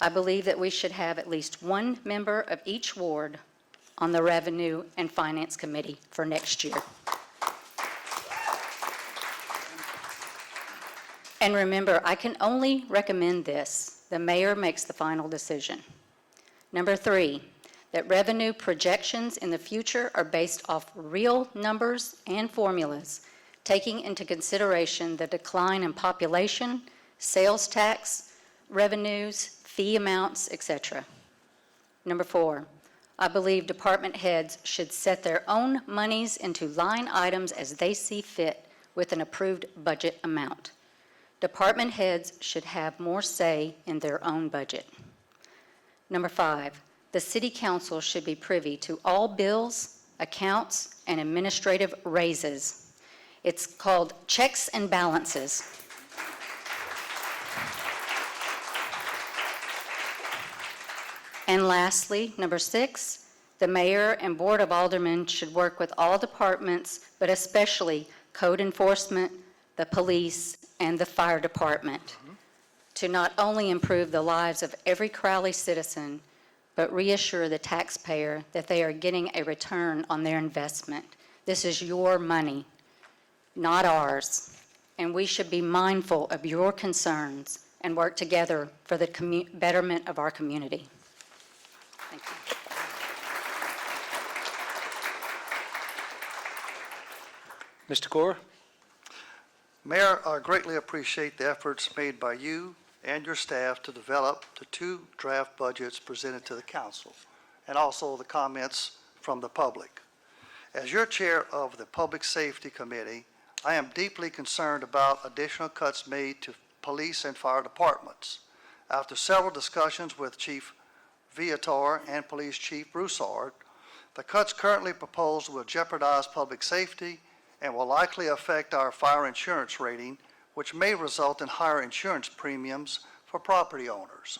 I believe that we should have at least one member of each ward on the Revenue and Finance Committee for next year. And remember, I can only recommend this. The mayor makes the final decision. Number three, that revenue projections in the future are based off real numbers and formulas, taking into consideration the decline in population, sales tax, revenues, fee amounts, etc. Number four, I believe department heads should set their own monies into line items as they see fit with an approved budget amount. Department heads should have more say in their own budget. Number five, the city council should be privy to all bills, accounts, and administrative raises. It's called checks and balances. And lastly, number six, the mayor and board of aldermen should work with all departments, but especially code enforcement, the police, and the fire department, to not only improve the lives of every Crowley citizen, but reassure the taxpayer that they are getting a return on their investment. This is your money, not ours, and we should be mindful of your concerns and work together for the betterment of our community. Thank you. Mr. Gore? Mayor, I greatly appreciate the efforts made by you and your staff to develop the two draft budgets presented to the council, and also the comments from the public. As your chair of the Public Safety Committee, I am deeply concerned about additional cuts made to police and fire departments. After several discussions with Chief Viator and Police Chief Broussard. The cuts currently proposed will jeopardize public safety and will likely affect our fire insurance rating, which may result in higher insurance premiums for property owners.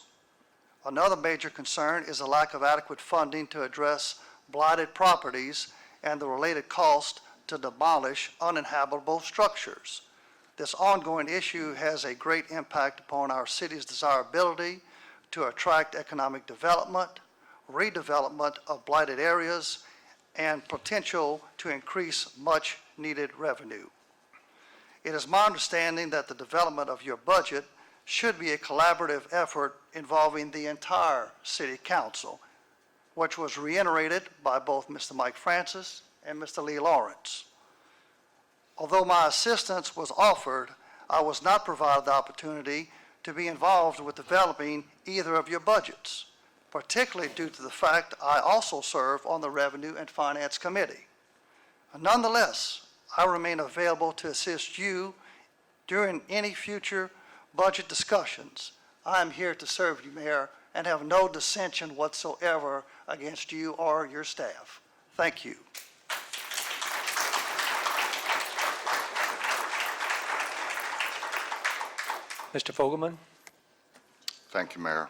Another major concern is the lack of adequate funding to address blighted properties and the related cost to demolish uninhabitable structures. This ongoing issue has a great impact upon our city's desirability to attract economic development, redevelopment of blighted areas, and potential to increase much-needed revenue. It is my understanding that the development of your budget should be a collaborative effort involving the entire City Council, which was reiterated by both Mr. Mike Francis and Mr. Lee Lawrence. Although my assistance was offered, I was not provided the opportunity to be involved with developing either of your budgets, particularly due to the fact I also serve on the Revenue and Finance Committee. Nonetheless, I remain available to assist you during any future budget discussions. I am here to serve you, Mayor, and have no dissension whatsoever against you or your staff. Thank you. Mr. Fogelman? Thank you, Mayor.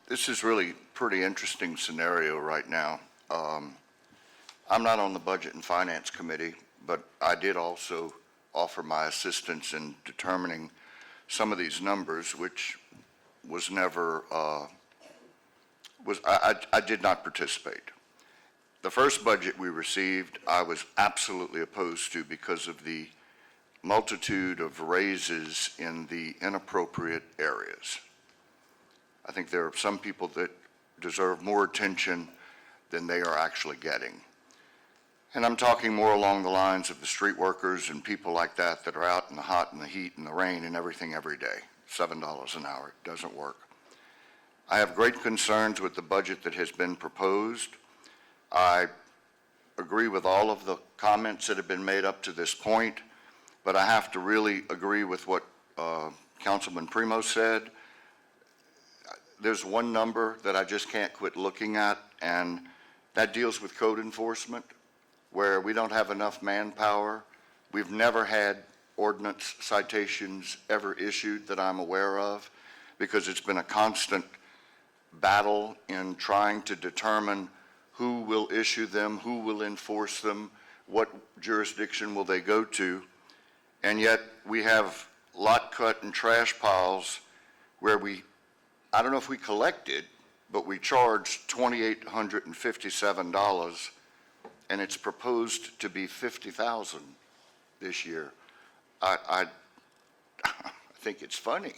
This is really a pretty interesting scenario right now. I'm not on the Budget and Finance Committee, but I did also offer my assistance in determining some of these numbers, which was never, I did not participate. The first budget we received, I was absolutely opposed to because of the multitude of raises in the inappropriate areas. I think there are some people that deserve more attention than they are actually getting. And I'm talking more along the lines of the street workers and people like that that are out in the hot and the heat and the rain and everything every day. $7 an hour, it doesn't work. I have great concerns with the budget that has been proposed. I agree with all of the comments that have been made up to this point, but I have to really agree with what Councilman Primo said. There's one number that I just can't quit looking at, and that deals with code enforcement, where we don't have enough manpower. We've never had ordinance citations ever issued that I'm aware of, because it's been a constant battle in trying to determine who will issue them, who will enforce them, what jurisdiction will they go to. And yet we have lot cut and trash piles where I don't know if we collected, but we charged $2,857, and it's proposed to be $50,000 this year. I think it's funny.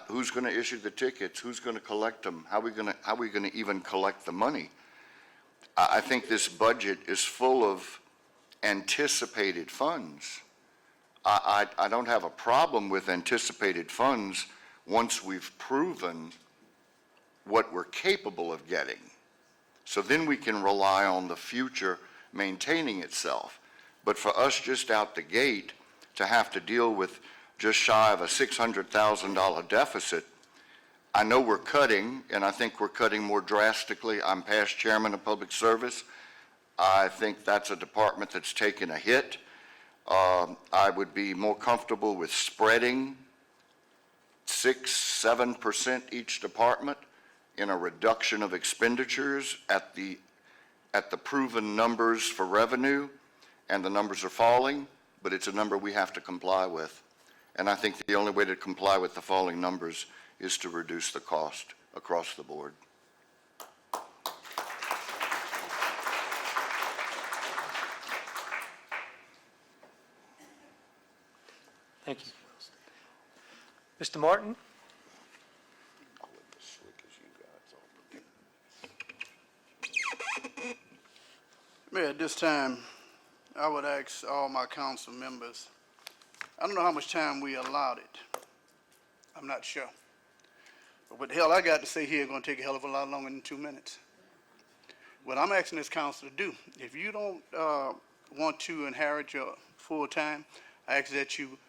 Who's going to issue the tickets? Who's going to collect them? How are we going to even collect the money? I think this budget is full of anticipated funds. I don't have a problem with anticipated funds once we've proven what we're capable of getting. So then we can rely on the future maintaining itself. But for us just out the gate to have to deal with just shy of a $600,000 deficit, I know we're cutting, and I think we're cutting more drastically. I'm past chairman of public service. I think that's a department that's taken a hit. I would be more comfortable with spreading 6-7% each department in a reduction of expenditures at the proven numbers for revenue, and the numbers are falling, but it's a number we have to comply with. And I think the only way to comply with the falling numbers is to reduce the cost across the board. Thank you. Mr. Martin? Mayor, at this time, I would ask all my council members, I don't know how much time we allowed it. I'm not sure. But what the hell I got to say here is going to take a hell of a lot longer than 2 minutes. What I'm asking this council to do, if you don't want to inherit your full time, I ask that you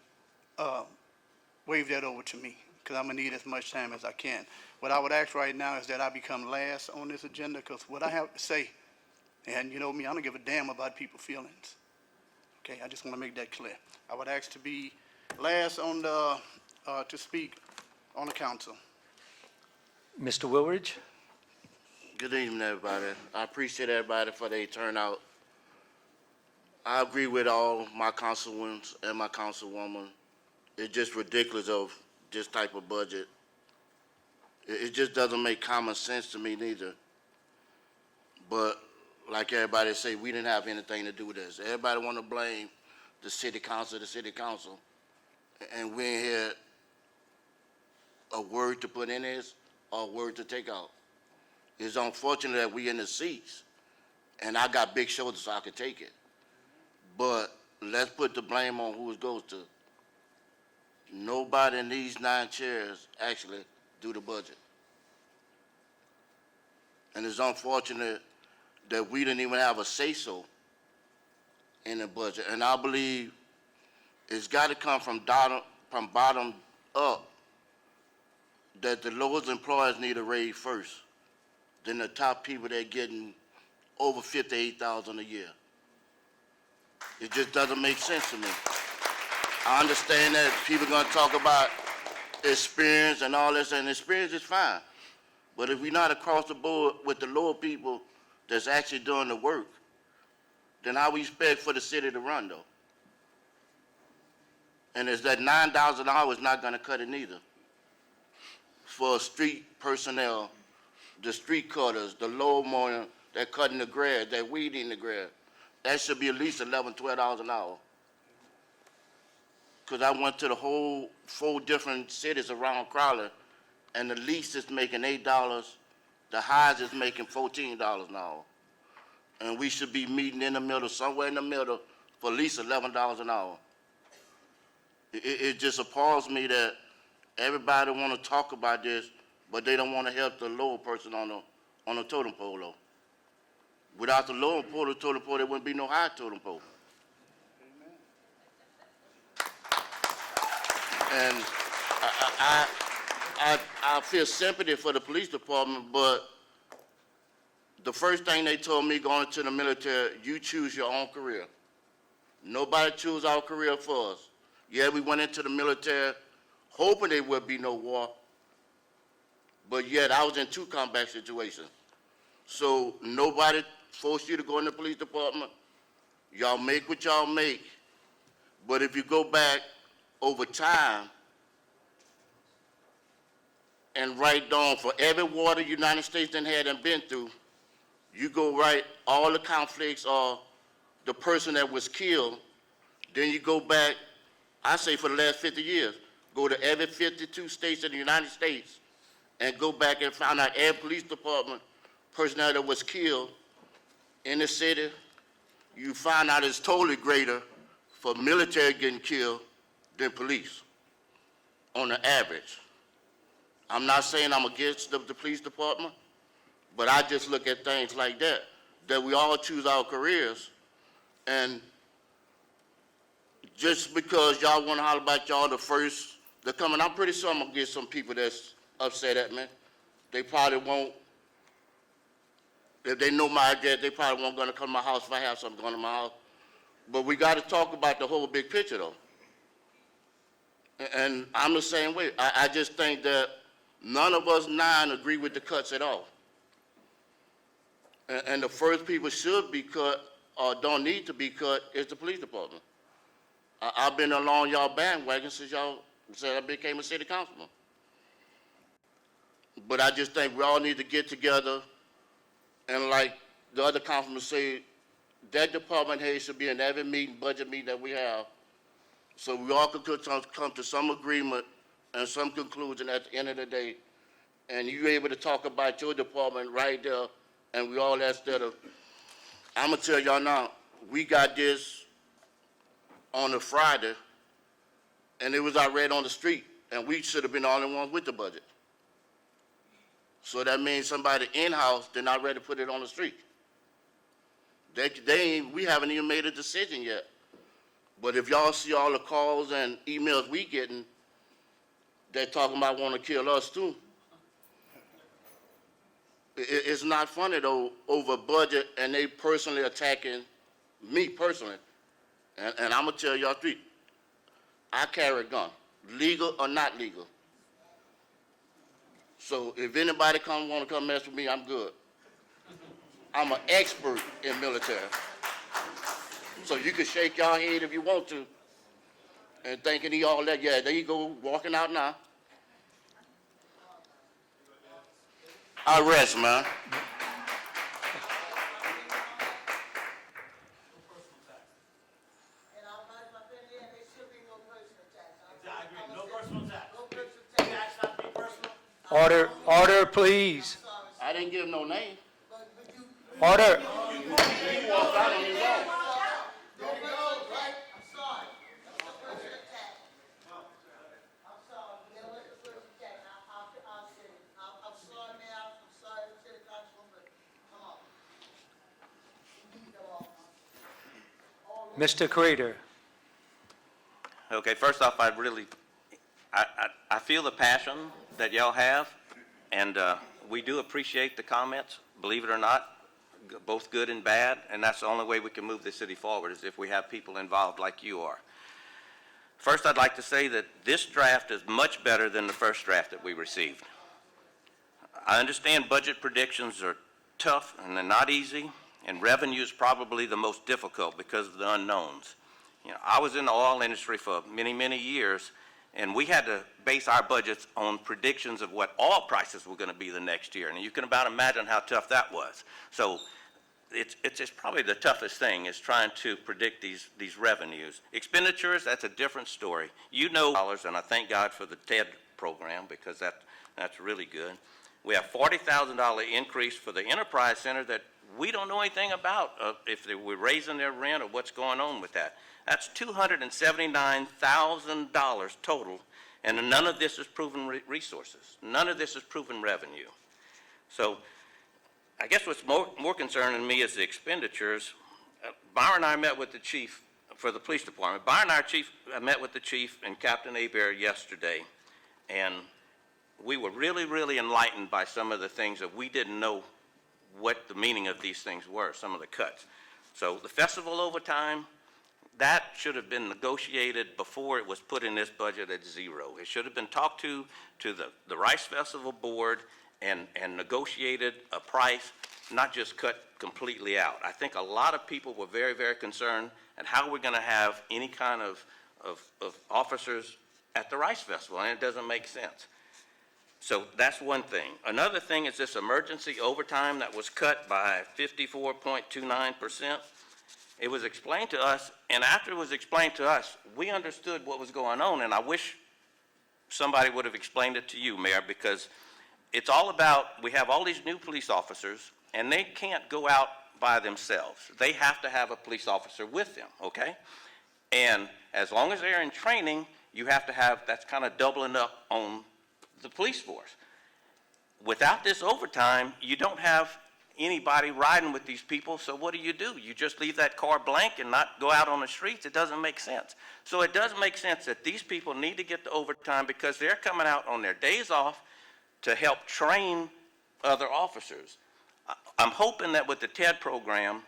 wave that over to me, because I'm gonna need as much time as I can. What I would ask right now is that I become last on this agenda, because what I have to say, and you know me, I don't give a damn about people's feelings. Okay, I just want to make that clear. I would ask to be last on the, to speak on the council. Mr. Wilridge? Good evening, everybody. I appreciate everybody for their turnout. I agree with all my councilwomen and my councilwoman. It's just ridiculous of this type of budget. It just doesn't make common sense to me neither. But like everybody say, we didn't have anything to do with this. Everybody want to blame the city council, and we ain't hear a word to put in this or a word to take out. It's unfortunate that we in the seats, and I got big shoulders so I can take it. But let's put the blame on who it goes to. Nobody in these 9 chairs actually do the budget. And it's unfortunate that we didn't even have a say-so in the budget. And I believe it's got to come from bottom up, that the lowest employers need a raise first, then the top people that are getting over $58,000 a year. It just doesn't make sense to me. I understand that people are going to talk about experience and all this, and experience is fine. But if we're not across the board with the lower people that's actually doing the work, then how we expect for the city to run, though? And it's that $9 an hour is not going to cut it neither. For street personnel, the street cutters, the lower morning, that cutting the grass, that weeding the grass, that should be at least $11, $12 an hour. Because I went to the whole 4 different cities around Crowley, and the least is making $8, the highest is making $14 an hour. And we should be meeting in the middle, somewhere in the middle, for at least $11 an hour. It just appalls me that everybody want to talk about this, but they don't want to help the lower person on the totem pole, though. Without the lower pole, the totem pole, there wouldn't be no high totem pole. And I feel sympathy for the police department, but the first thing they told me going into the military, you choose your own career. Nobody choose our career for us. Yeah, we went into the military hoping there would be no war, but yet I was in 2 combat situations. So nobody forced you to go in the police department. Y'all make what y'all make. But if you go back over time and write down for every war the United States done had and been through, you go write all the conflicts or the person that was killed, then you go back, I say for the last 50 years, go to every 52 states in the United States and go back and find out every police department personnel that was killed in the city. You find out it's totally greater for military getting killed than police on the average. I'm not saying I'm against the police department, but I just look at things like that we all choose our careers, and just because y'all want to holler about y'all the first to come, and I'm pretty sure I'm going to get some people that's upset at me. They probably won't, if they know my address, they probably won't going to come to my house if I have something going to my house. But we got to talk about the whole big picture, though. And I'm the same way. I just think that none of us 9 agree with the cuts at all. And the first people should be cut or don't need to be cut is the police department. I've been along y'all bandwagon since y'all said I became a city councilman. But I just think we all need to get together, and like the other councilman said, that department head should be in every meeting, budget meeting that we have, so we all can come to some agreement and some conclusion at the end of the day, and you're able to talk about your department right there, and we all instead of, I'm gonna tell y'all now, we got this on a Friday, and it was already on the street, and we should have been the only ones with the budget. So that means somebody in-house, they're not ready to put it on the street. We haven't even made a decision yet. But if y'all see all the calls and emails we getting, they're talking about want to kill us too. It's not funny though, over budget, and they personally attacking me personally. And I'm gonna tell y'all straight, I carry a gun, legal or not legal. So if anybody want to come mess with me, I'm good. I'm an expert in military. So you can shake your head if you want to, and thinking he all that, yeah, there you go, walking out now. I rest, man. Order, please. I didn't give him no name. Order. He walked out on his own. Mr. Creeder. Okay, first off, I feel the passion that y'all have, and we do appreciate the comments, believe it or not, both good and bad, and that's the only way we can move the city forward is if we have people involved like you are. First, I'd like to say that this draft is much better than the first draft that we received. I understand budget predictions are tough and they're not easy, and revenue is probably the most difficult because of the unknowns. You know, I was in the oil industry for many, many years, and we had to base our budgets on predictions of what oil prices were going to be the next year, and you can about imagine how tough that was. So it's probably the toughest thing is trying to predict these revenues. Expenditures, that's a different story. You know dollars, and I thank God for the TED program because that's really good. We have $40,000 increase for the Enterprise Center that we don't know anything about if we're raising their rent or what's going on with that. That's $279,000 total, and none of this is proven resources. None of this is proven revenue. So I guess what's more concerning me is the expenditures. Byron and I met with the chief for the police department. Byron and I met with the chief and Captain Hebert yesterday, and we were really, really enlightened by some of the things that we didn't know what the meaning of these things were, some of the cuts. So the festival overtime, that should have been negotiated before it was put in this budget at zero. It should have been talked to the Rice Festival Board and negotiated a price, not just cut completely out. I think a lot of people were very, very concerned at how we're going to have any kind of officers at the Rice Festival, and it doesn't make sense. So that's one thing. Another thing is this emergency overtime that was cut by 54.29%. It was explained to us, and after it was explained to us, we understood what was going on, and I wish somebody would have explained it to you, Mayor, because it's all about, we have all these new police officers, and they can't go out by themselves. They have to have a police officer with them, okay? And as long as they're in training, you have to have, that's kind of doubling up on the police force. Without this overtime, you don't have anybody riding with these people, so what do? You just leave that car blank and not go out on the streets? It doesn't make sense. So it does make sense that these people need to get the overtime because they're coming out on their days off to help train other officers. I'm hoping that with the TED program,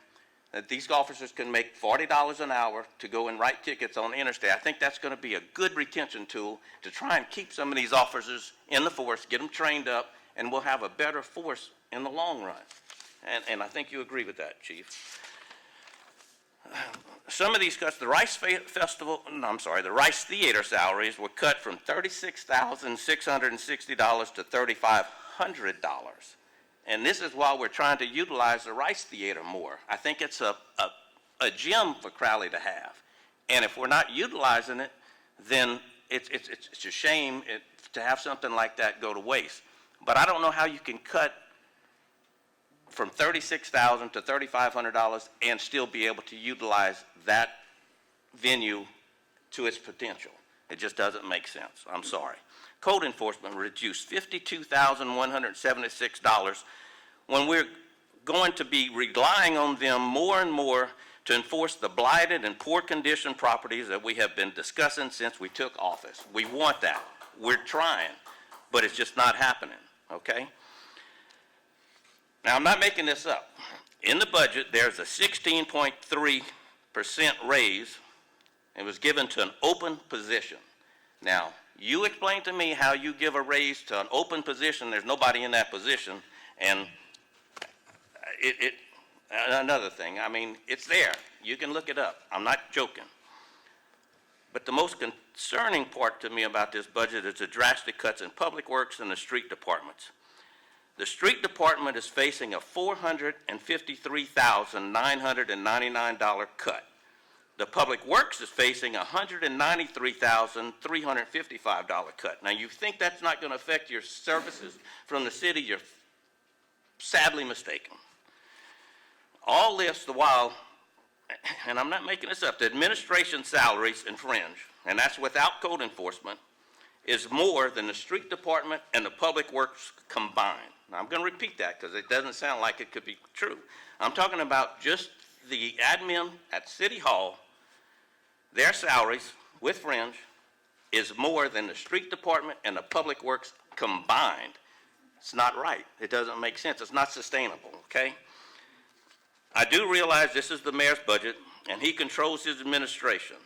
that these officers can make $40 an hour to go and write tickets on the interstate. I think that's going to be a good retention tool to try and keep some of these officers in the force, get them trained up, and we'll have a better force in the long run. And I think you agree with that, Chief. Some of these cuts, the Rice Theater salaries were cut from $36,660 to $3,500. And this is while we're trying to utilize the Rice Theater more. I think it's a gem for Crowley to have. And if we're not utilizing it, then it's a shame to have something like that go to waste. But I don't know how you can cut from $36,000 to $3,500 and still be able to utilize that venue to its potential. It just doesn't make sense. I'm sorry. Code enforcement reduced $52,176 when we're going to be relying on them more and more to enforce the blighted and poor condition properties that we have been discussing since we took office. We want that. we're trying, but it's just not happening, okay? Now, I'm not making this up. In the budget, there's a 16.3% raise. It was given to an open position. Now, you explain to me how you give a raise to an open position, there's nobody in that position, and another thing, I mean, it's there. You can look it up. I'm not joking. But the most concerning part to me about this budget is the drastic cuts in public works and the street departments. The street department is facing a $453,999 cut. The public works is facing a $193,355 cut. Now, you think that's not going to affect your services from the city, you're sadly mistaken. All this the while, and I'm not making this up, the administration salaries and fringe, and that's without code enforcement, is more than the street department and the public works combined. Now, I'm going to repeat that because it doesn't sound like it could be true. I'm talking about just the admin at City Hall, their salaries with fringe is more than the street department and the public works combined. It's not right. It doesn't make sense. It's not sustainable, okay? I do realize this is the mayor's budget, and he controls his administration.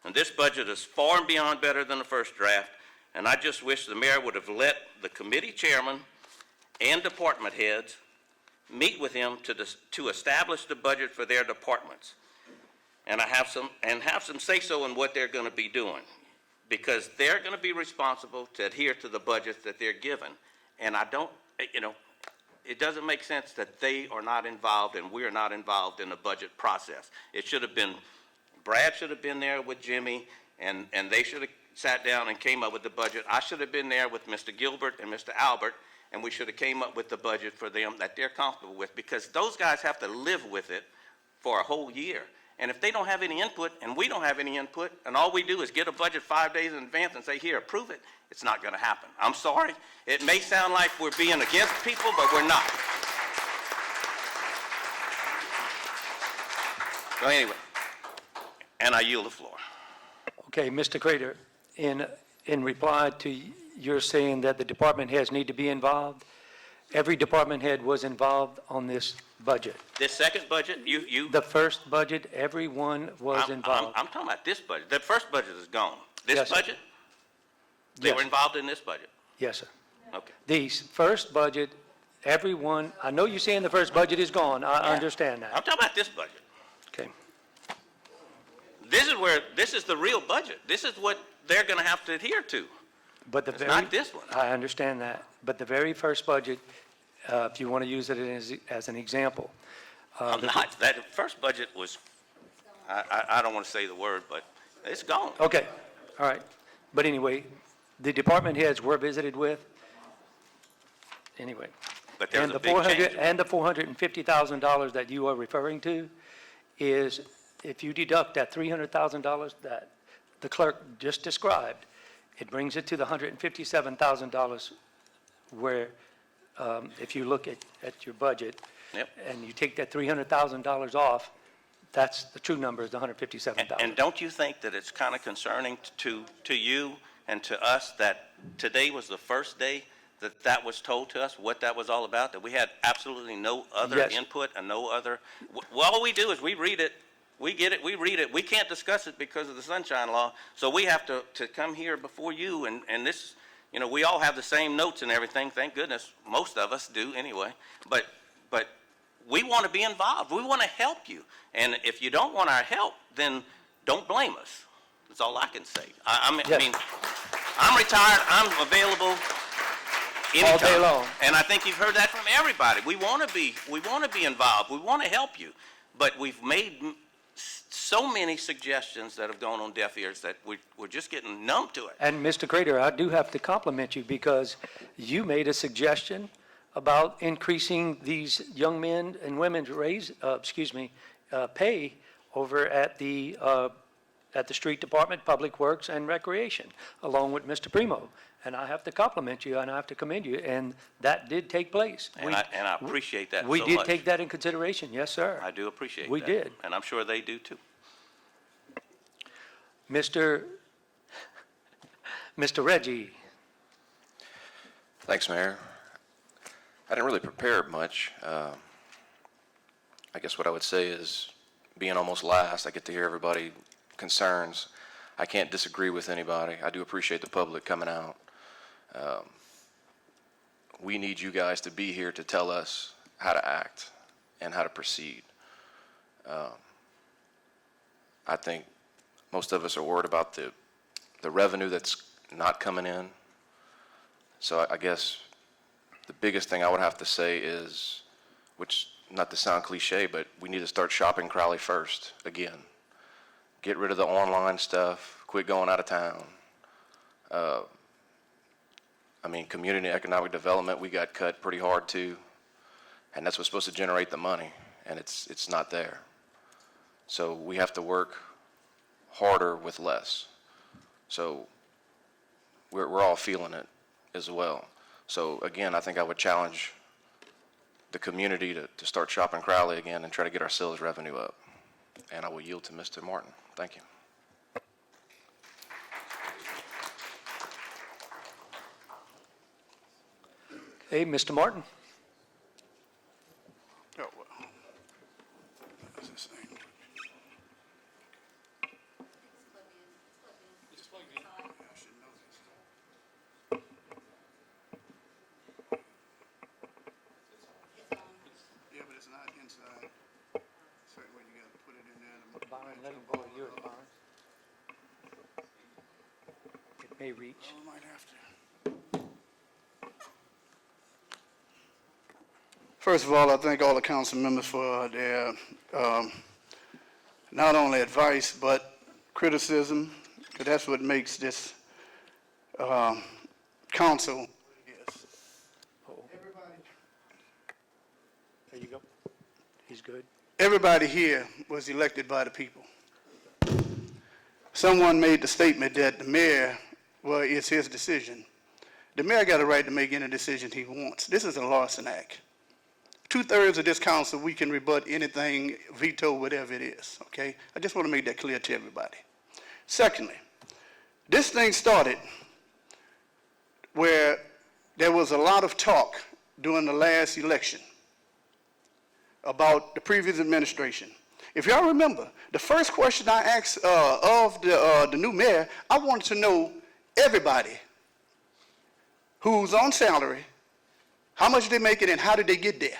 And this budget is far and beyond better than the first draft, and I just wish the mayor would have let the committee chairman and department heads meet with him to establish the budget for their departments. And have some say-so in what they're going to be doing, because they're going to be responsible to adhere to the budgets that they're given. And I don't, it doesn't make sense that they are not involved and we're not involved in the budget process. It should have been, Brad should have been there with Jimmy, and they should have sat down and came up with the budget. I should have been there with Mr. Gilbert and Mr. Albert, and we should have came up with the budget for them that they're comfortable with, because those guys have to live with it for a whole year. And if they don't have any input, and we don't have any input, and all we do is get a budget 5 days in advance and say, here, approve it, it's not going to happen. I'm sorry. It may sound like we're being against people, but we're not. So anyway, and I yield the floor. Okay, Mr. Crater, in reply to your saying that the department heads need to be involved, every department head was involved on this budget. This second budget, The first budget, everyone was involved. I'm talking about this budget. The first budget is gone. This Yes, sir. budget? They Yes. were involved in this budget? Yes, sir. Okay. The first budget, everyone, I know you're saying the first budget is gone. I understand I'm that. talking about this budget. Okay. This is the real budget. This is what they're going to have to adhere to. But It's not this one. I understand that. But the very first budget, if you want to use it as an example. I'm not. That first budget was, I don't want to say the word, but it's gone. Okay, all right. But anyway, the department heads were visited with, anyway. But there's And a the big change. And the $450,000 that you are referring to is, if you deduct that $300,000 that the clerk just described, it brings it to the $157,000 where, if you look at your budget, Yep. and you take that $300,000 off, that's the true number, is the $157,000. And don't you think that it's kind of concerning to you and to us that today was the first day that was told to us, what that was all about, that we had absolutely no other Yes. input and no other, well, all we do is we read it, we get it, we read it, we can't discuss it because of the sunshine law, so we have to come here before you, and this, we all have the same notes and everything, thank goodness, most of us do anyway, but we want to be involved, we want to help you, and if you don't want our help, then don't blame us. That's all I can say. I mean, I'm retired, I'm available anytime. All day long. And I think you've heard that from everybody. We want to be involved, we want to help you, but we've made so many suggestions that have gone on deaf ears that we're just getting numb to it. And Mr. Crater, I do have to compliment you because you made a suggestion about increasing these young men and women's pay over at the Street Department, Public Works, and Recreation, along with Mr. Primo. And I have to compliment you and I have to commend you, and that did take place. And I appreciate that so We did much. take that in consideration, yes, sir. I do appreciate that. We did. And I'm sure they do too. Mr. Reggie, Thanks, Mayor. I didn't really prepare much. I guess what I would say is, being almost last, I get to hear everybody concerns. I can't disagree with anybody. I do appreciate the public coming out. We need you guys to be here to tell us how to act and how to proceed. I think most of us are worried about the revenue that's not coming in. So I guess the biggest thing I would have to say is, which, not to sound cliche, but we need to start shopping Crowley first again. Get rid of the online stuff, quit going out of town. Community and economic development, we got cut pretty hard too. And that's what's supposed to generate the money, and it's not there. So we have to work harder with less. So we're all feeling it as well. So again, I think I would challenge the community to start shopping Crowley again and try to get our sales revenue up. And I will yield to Mr. Martin. Thank you. Hey, Mr. Martin? Oh, well. What's this thing? Yeah, but it's not inside. Certain way you gotta put it in there. Byron, let him borrow yours, Byron. It may reach. Oh, we might have to. First of all, I thank all the council members for their not only advice, but criticism, because that's what makes this council. There you go. He's good. Everybody here was elected by the people. Someone made the statement that the mayor, well, it's his decision. The mayor got a right to make any decision he wants. This is a Larson Act. 2/3 of this council, we can rebut anything, veto whatever it is, okay? I just want to make that clear to everybody. Secondly, this thing started where there was a lot of talk during the last election about the previous administration. If y'all remember, the first question I asked of the new mayor, I wanted to know everybody who's on salary, how much they make it and how did they get there.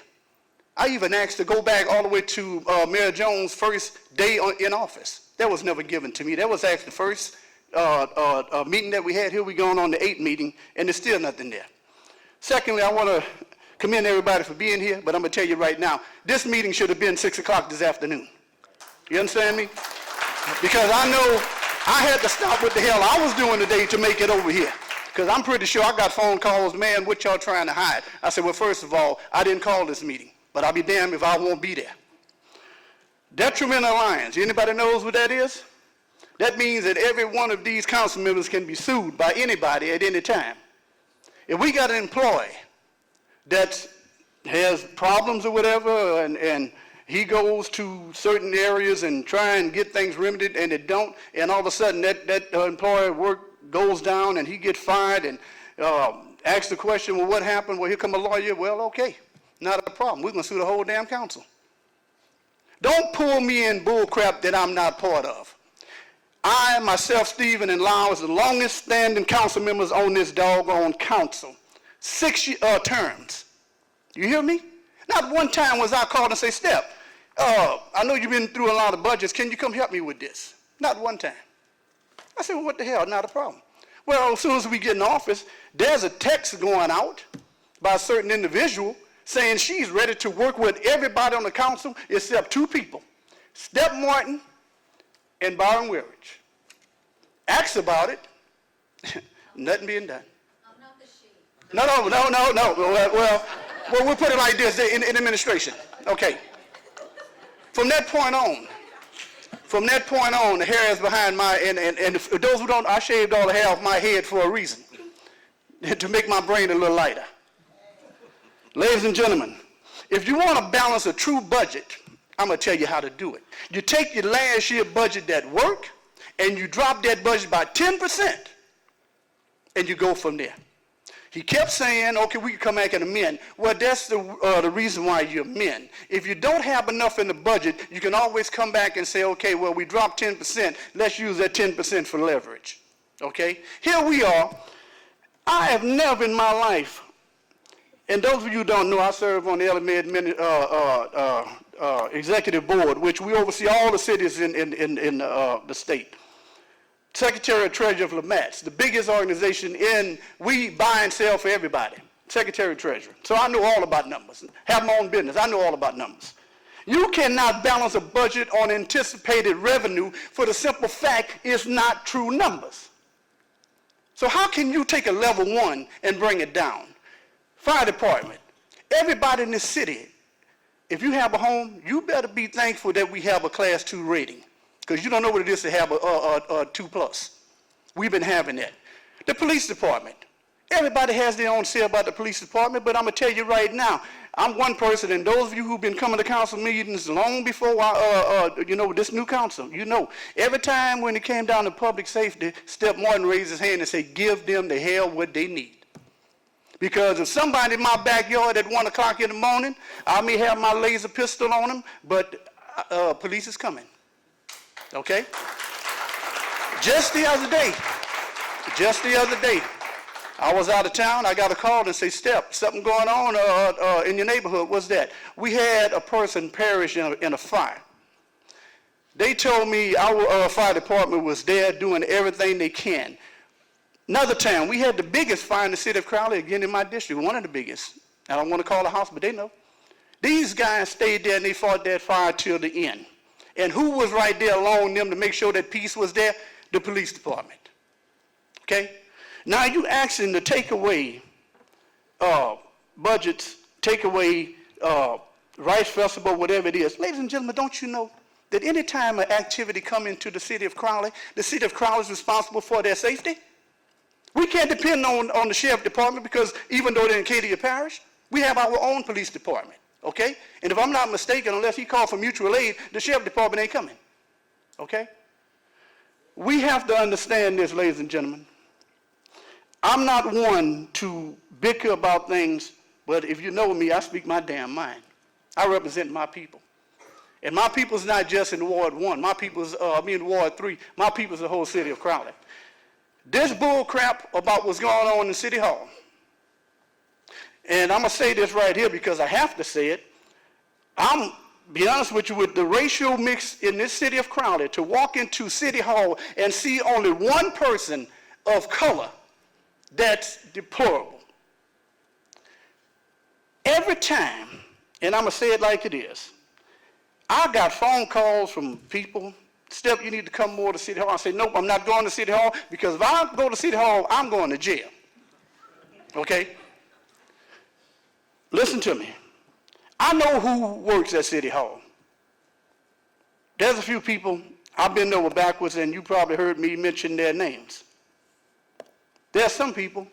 I even asked to go back all the way to Mayor Jones' first day in office. That was never given to me. That was actually the first meeting that we had here. We're going on the 8th meeting, and there's still nothing there. Secondly, I want to commend everybody for being here, but I'm going to tell you right now, this meeting should have been 6 o'clock this afternoon. You understand me? Because I know I had to stop what the hell I was doing today to make it over here. Because I'm pretty sure I got phone calls, man, what y'all trying to hide? I said, well, first of all, I didn't call this meeting, but I'll be damned if I won't be there. Detrimental alliance, anybody knows what that is? That means that every one of these council members can be sued by anybody at any time. If we got an employee that has problems or whatever, and he goes to certain areas and try and get things remedied, and it don't, and all of a sudden that employee work goes down and he gets fired, and asks the question, well, what happened? Well, here come a lawyer. Well, okay, not a problem. We're going to sue the whole damn council. Don't pull me in bull crap that I'm not part of. I, myself, Stephen, and Lyle is the longest standing council members on this doggone council. 6 terms. You hear me? Not one time was I called and say, Step, I know you've been through a lot of budgets. Can you come help me with this? Not one time. I said, well, what the hell? Not a problem. Well, as soon as we get in office, there's a text going out by a certain individual saying she's ready to work with everybody on the council except 2 people, Step Martin and Byron Wearridge. Asked about it, nothing being done. No. Well, we'll put it like this in administration. Okay. From that point on, the hair is behind my, and for those who don't, I shaved all the hair off my head for a reason, to make my brain a little lighter. Ladies and gentlemen, if you want to balance a true budget, I'm going to tell you how to do it. You take your last year budget that worked, and you drop that budget by 10%, and you go from there. He kept saying, okay, we can come back and amend. Well, that's the reason why you amend. If you don't have enough in the budget, you can always come back and say, okay, well, we dropped 10%. Let's use that 10% for leverage. Okay? Here we are. I have never in my life, and those of you who don't know, I serve on the LMED Executive Board, which we oversee all the cities in the state. Secretary of Treasury of LaMatts, the biggest organization we buy and sell for everybody. Secretary of Treasury. So I know all about numbers. Have my own business. I know all about numbers. You cannot balance a budget on anticipated revenue for the simple fact it's not true numbers. So how can you take a level 1 and bring it down? Fire department. Everybody in this city, if you have a home, you better be thankful that we have a class 2 rating. Because you don't know what it is to have a 2+. We've been having that. The police department. Everybody has their own say about the police department, but I'm going to tell you right now, I'm one person, and those of you who've been coming to council meetings long before, this new council, every time when it came down to public safety, Step Martin raised his hand and said, give them the hell what they need. Because if somebody in my backyard at 1 o'clock in the morning, I may have my laser pistol on them, but police is coming. Okay? Just the other day, I was out of town. I got a call and say, Step, something going on in your neighborhood. What's that? We had a person perish in a fire. They told me our fire department was there doing everything they can. Another time, we had the biggest fire in the city of Crowley, again in my district, one of the biggest. I don't want to call the house, but they know. These guys stayed there and they fought that fire till the end. And who was right there along them to make sure that peace was there? The police department. Okay? Now you asking to take away budgets, take away Rice Festival, whatever it is. Ladies and gentlemen, don't you know that any time an activity come into the city of Crowley, the city of Crowley is responsible for their safety? We can't depend on the sheriff department because even though they're in Acadia Parish, we have our own police department. Okay? And if I'm not mistaken, unless he called for mutual aid, the sheriff department ain't coming. Okay? We have to understand this, ladies and gentlemen. I'm not one to bicker about things, but if you know me, I speak my damn mind. I represent my people. And my people's not just in Ward 1. My people's, in Ward 3. My people's the whole city of Crowley. This bull crap about what's going on in City Hall, and I'm going to say this right here because I have to say it. I'm, be honest with you, with the racial mix in this city of Crowley, to walk into City Hall and see only one person of color, that's deplorable. Every time, and I'm going to say it like it is, I got phone calls from people, Step, you need to come more to City Hall. I say, nope, I'm not going to City Hall because if I go to City Hall, I'm going to jail. Okay? Listen to me. I know who works at City Hall. There's a few people I've been over backwards, and you probably heard me mention their names. There are some people,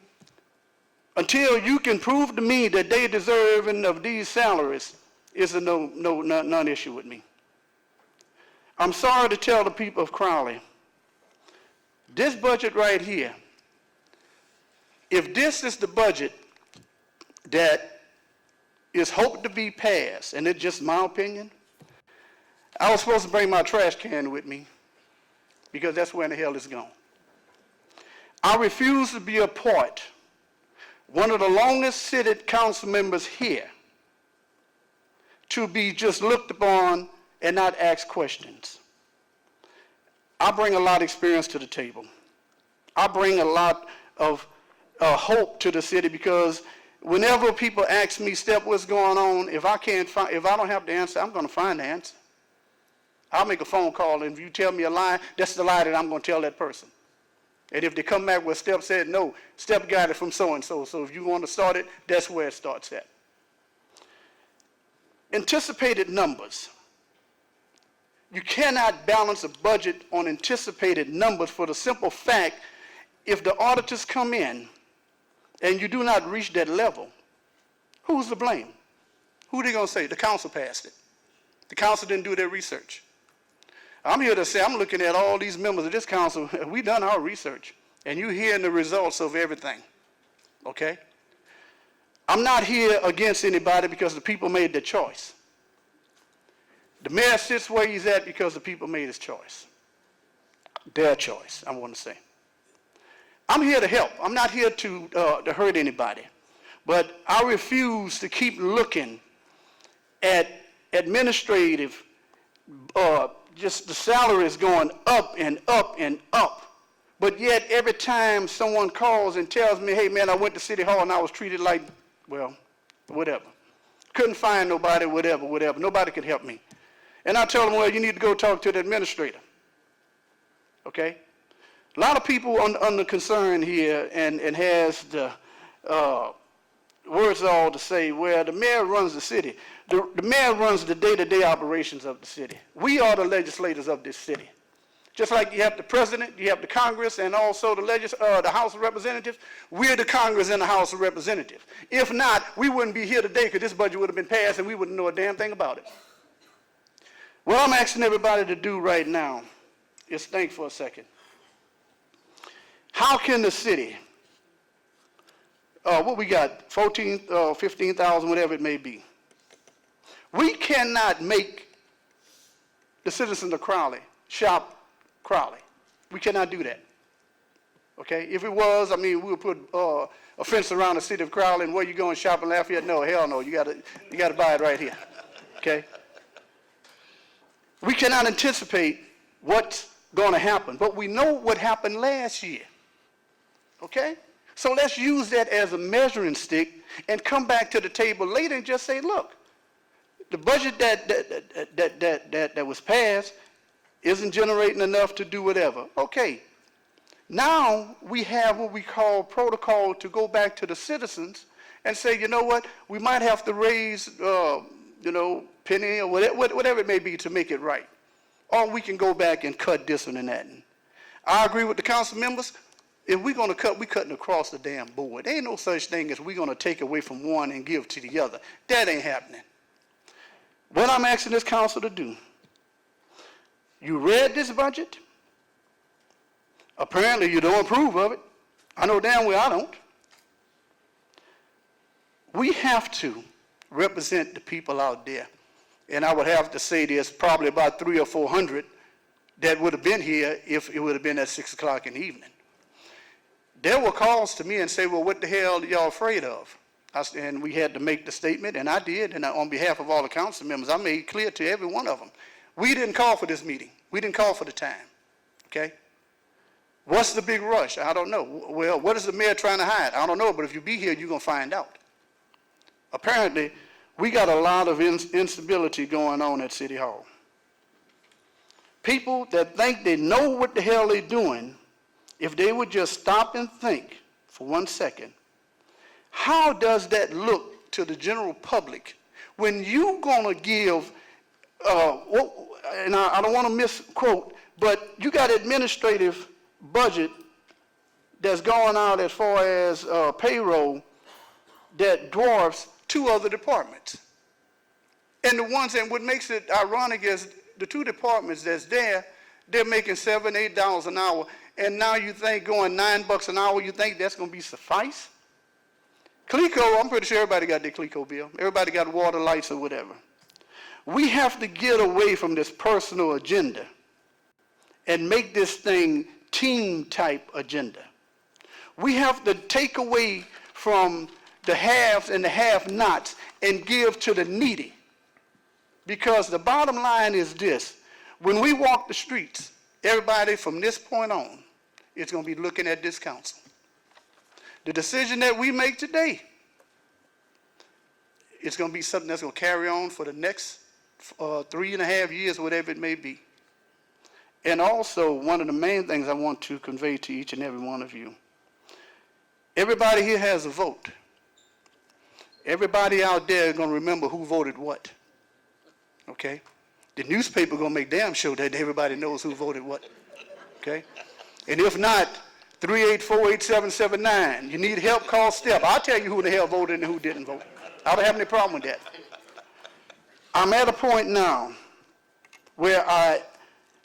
until you can prove to me that they deserve of these salaries, it's a non-issue with me. I'm sorry to tell the people of Crowley, this budget right here, if this is the budget that is hoped to be passed, and it's just my opinion, I was supposed to bring my trash can with me because that's where in the hell it's gone. I refuse to be a part, one of the longest seated council members here, to be just looked upon and not ask questions. I bring a lot of experience to the table. I bring a lot of hope to the city because whenever people ask me, Step, what's going on, if I don't have the answer, I'm going to find the answer. I'll make a phone call, and if you tell me a lie, that's the lie that I'm going to tell that person. And if they come back with Step said, no, Step got it from so-and-so, so if you want to start it, that's where it starts at. Anticipated numbers. You cannot balance a budget on anticipated numbers for the simple fact if the auditors come in and you do not reach that level, who's to blame? Who are they going to say? The council passed it. The council didn't do their research. I'm here to say, I'm looking at all these members of this council, we've done our research, and you're hearing the results of everything, okay? I'm not here against anybody because the people made their choice. The mayor sits where he's at because the people made his choice. Their choice, I want to say. I'm here to help. I'm not here to hurt anybody. But I refuse to keep looking at administrative, just the salaries going up and up and up. But yet every time someone calls and tells me, hey man, I went to City Hall and I was treated like, well, whatever. Couldn't find nobody, whatever. Nobody could help me. And I tell them, well, you need to go talk to the administrator. Okay? A lot of people under concern here and has the words all to say, well, the mayor runs the city. The mayor runs the day-to-day operations of the city. We are the legislators of this city. Just like you have the president, you have the Congress, and also the House of Representatives. We're the Congress and the House of Representatives. If not, we wouldn't be here today because this budget would have been passed and we wouldn't know a damn thing about it. What I'm asking everybody to do right now is think for a second. How can the city, what we got, 14, 15,000, whatever it may be. We cannot make the citizens of Crowley shop Crowley. We cannot do that. Okay? If it was, I mean, we would put a fence around the city of Crowley and where you go and shop in Lafayette? No, hell no. You gotta buy it right here. Okay? We cannot anticipate what's going to happen, but we know what happened last year. Okay? So let's use that as a measuring stick and come back to the table later and just say, look, the budget that was passed isn't generating enough to do whatever. Okay. Now we have what we call protocol to go back to the citizens and say, you know what, we might have to raise, penny or whatever it may be to make it right. Or we can go back and cut this one and that. I agree with the council members. If we're going to cut, we're cutting across the damn board. There ain't no such thing as we're going to take away from one and give to the other. That ain't happening. What I'm asking this council to do, you read this budget. Apparently you don't approve of it. I know damn well I don't. We have to represent the people out there. And I would have to say there's probably about 300 or 400 that would have been here if it would have been at 6 o'clock in the evening. There were calls to me and say, well, what the hell are y'all afraid of? And we had to make the statement, and I did, and on behalf of all the council members, I made clear to every one of them, we didn't call for this meeting. We didn't call for the time, okay? What's the big rush? I don't know. Well, what is the mayor trying to hide? I don't know, but if you be here, you're going to find out. Apparently, we got a lot of instability going on at City Hall. People that think they know what the hell they're doing, if they would just stop and think for 1 second, how does that look to the general public when you're going to give, and I don't want to misquote, but you got administrative budget that's going out as far as payroll that dwarfs 2 other departments. And the ones that what makes it ironic is the 2 departments that's there, they're making $7, $8 an hour, and now you think going $9 an hour, you think that's going to be suffice? CLECO, I'm pretty sure everybody got their CLECO bill. Everybody got water, lights, or whatever. We have to get away from this personal agenda and make this thing team-type agenda. We have to take away from the haves and the have-nots and give to the needy. Because the bottom line is this. When we walk the streets, everybody from this point on is going to be looking at this council. The decision that we make today is going to be something that's going to carry on for the next 3.5 years, whatever it may be. And also, one of the main things I want to convey to each and every one of you, everybody here has a vote. Everybody out there is going to remember who voted what. Okay? The newspaper going to make damn sure that everybody knows who voted what. Okay? And if not, 384-8779. You need help, call STEP. I'll tell you who the hell voted and who didn't vote. I don't have any problem with that. I'm at a point now where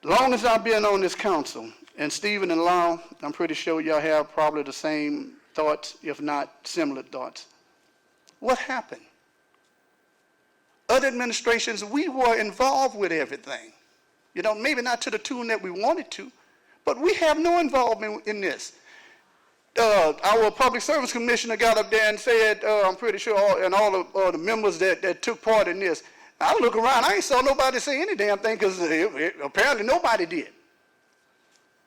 long as I've been on this council, and Stephen and Lyle, I'm pretty sure y'all have probably the same thoughts, if not similar thoughts. What happened? Other administrations, we were involved with everything. You know, maybe not to the tune that we wanted to, but we have no involvement in this. Our public service commissioner got up there and said, I'm pretty sure, and all of the members that took part in this, I look around, I ain't saw nobody say any damn thing because apparently nobody did.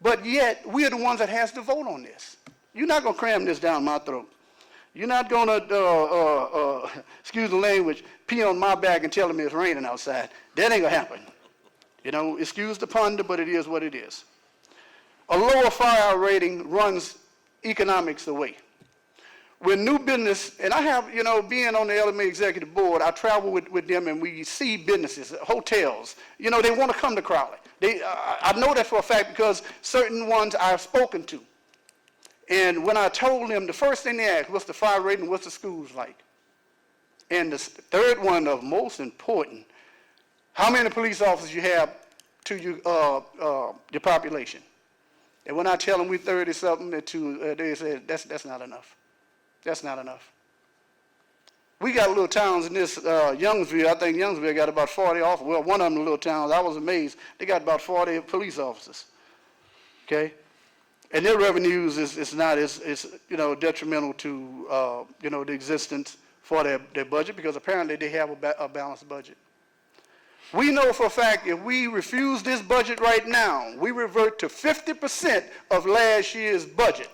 But yet, we're the ones that has to vote on this. You're not going to cram this down my throat. You're not going to, excuse the language, pee on my back and tell me it's raining outside. That ain't going to happen. You know, excuse the ponder, but it is what it is. A lower fire rating runs economics away. When new business, and I have, you know, being on the LMA executive board, I travel with them and we see businesses, hotels, you know, they want to come to Crowley. I know that for a fact because certain ones I've spoken to. And when I told them, the first thing they asked, what's the fire rating, what's the schools like? And the third one of most important, how many police officers you have to your population? And when I tell them we're 30-something, they say, that's not enough. That's not enough. We got little towns in this Youngsville. I think Youngsville got about 40 officers. Well, one of them little towns, I was amazed. They got about 40 police officers. Okay? And their revenues is not as you know, detrimental to you know, the existence for their budget because apparently they have a balanced budget. We know for a fact if we refuse this budget right now, we revert to 50% of last year's budget.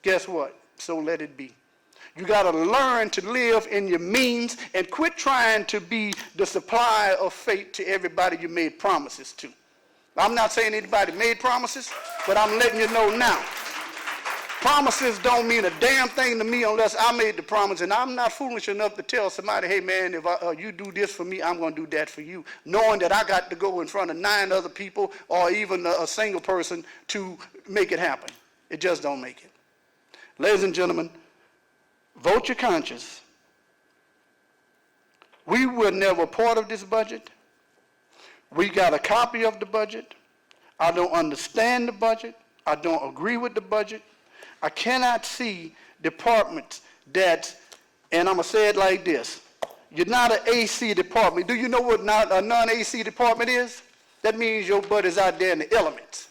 Guess what? So let it be. You got to learn to live in your means and quit trying to be the supplier of fate to everybody you made promises to. I'm not saying anybody made promises, but I'm letting you know now. Promises don't mean a damn thing to me unless I made the promise, and I'm not foolish enough to tell somebody, hey man, if you do this for me, I'm going to do that for you, knowing that I got to go in front of 9 other people or even a single person to make it happen. It just don't make it. Ladies and gentlemen, vote your conscience. We were never part of this budget. We got a copy of the budget. I don't understand the budget. I don't agree with the budget. I cannot see departments that, and I'm going to say it like this, you're not an AC department. Do you know what a non-AC department is? That means your butt is out there in the elements.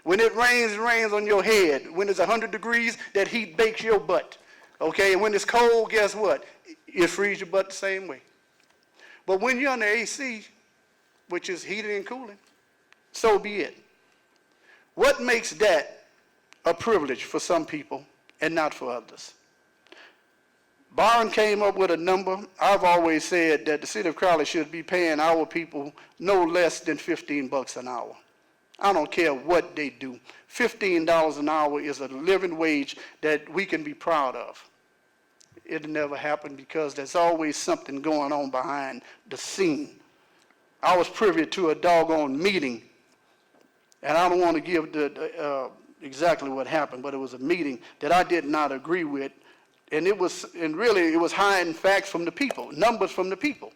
When it rains on your head. When it's 100 degrees, that heat bakes your butt. Okay, and when it's cold, guess what? It frees your butt the same way. But when you're under AC, which is heating and cooling, so be it. What makes that a privilege for some people and not for others? Byron came up with a number. I've always said that the city of Crowley should be paying our people no less than $15 an hour. I don't care what they do. $15 an hour is a living wage that we can be proud of. It'll never happen because there's always something going on behind the scene. I was privy to a doggone meeting, and I don't want to give exactly what happened, but it was a meeting that I did not agree with, and really it was hiding facts from the people, numbers from the people.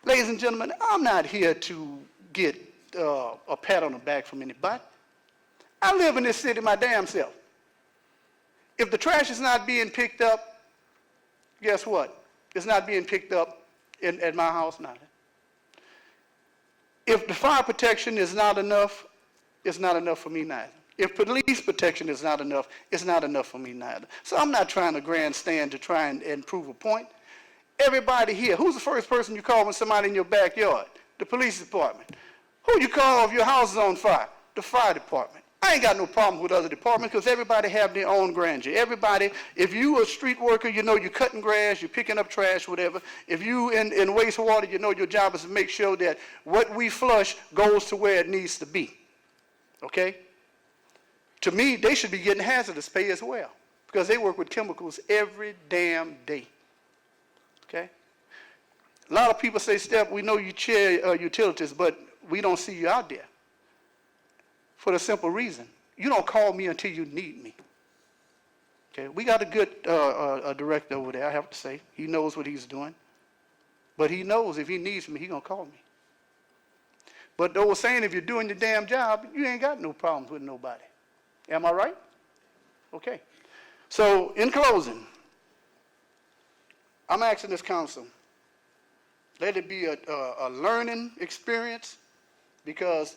Ladies and gentlemen, I'm not here to get a pat on the back from anybody. I live in this city my damn self. If the trash is not being picked up, guess what? It's not being picked up at my house neither. If the fire protection is not enough, it's not enough for me neither. If police protection is not enough, it's not enough for me neither. So I'm not trying to grandstand to try and prove a point. Everybody here, who's the first person you call when somebody in your backyard? The police department. Who you call if your house is on fire? The fire department. I ain't got no problem with other departments because everybody have their own grandeur. Everybody, if you a street worker, you know you're cutting grass, you're picking up trash, whatever. If you in wastewater, you know your job is to make sure that what we flush goes to where it needs to be. Okay? To me, they should be getting hazardous pay as well because they work with chemicals every damn day. Okay? A lot of people say, Steph, we know you chair utilities, but we don't see you out there. For the simple reason, you don't call me until you need me. Okay, we got a good director over there, I have to say. He knows what he's doing. But he knows if he needs me, he's going to call me. But the old saying, if you're doing your damn job, you ain't got no problems with nobody. Am I right? Okay. So, in closing, I'm asking this council, let it be a learning experience, because,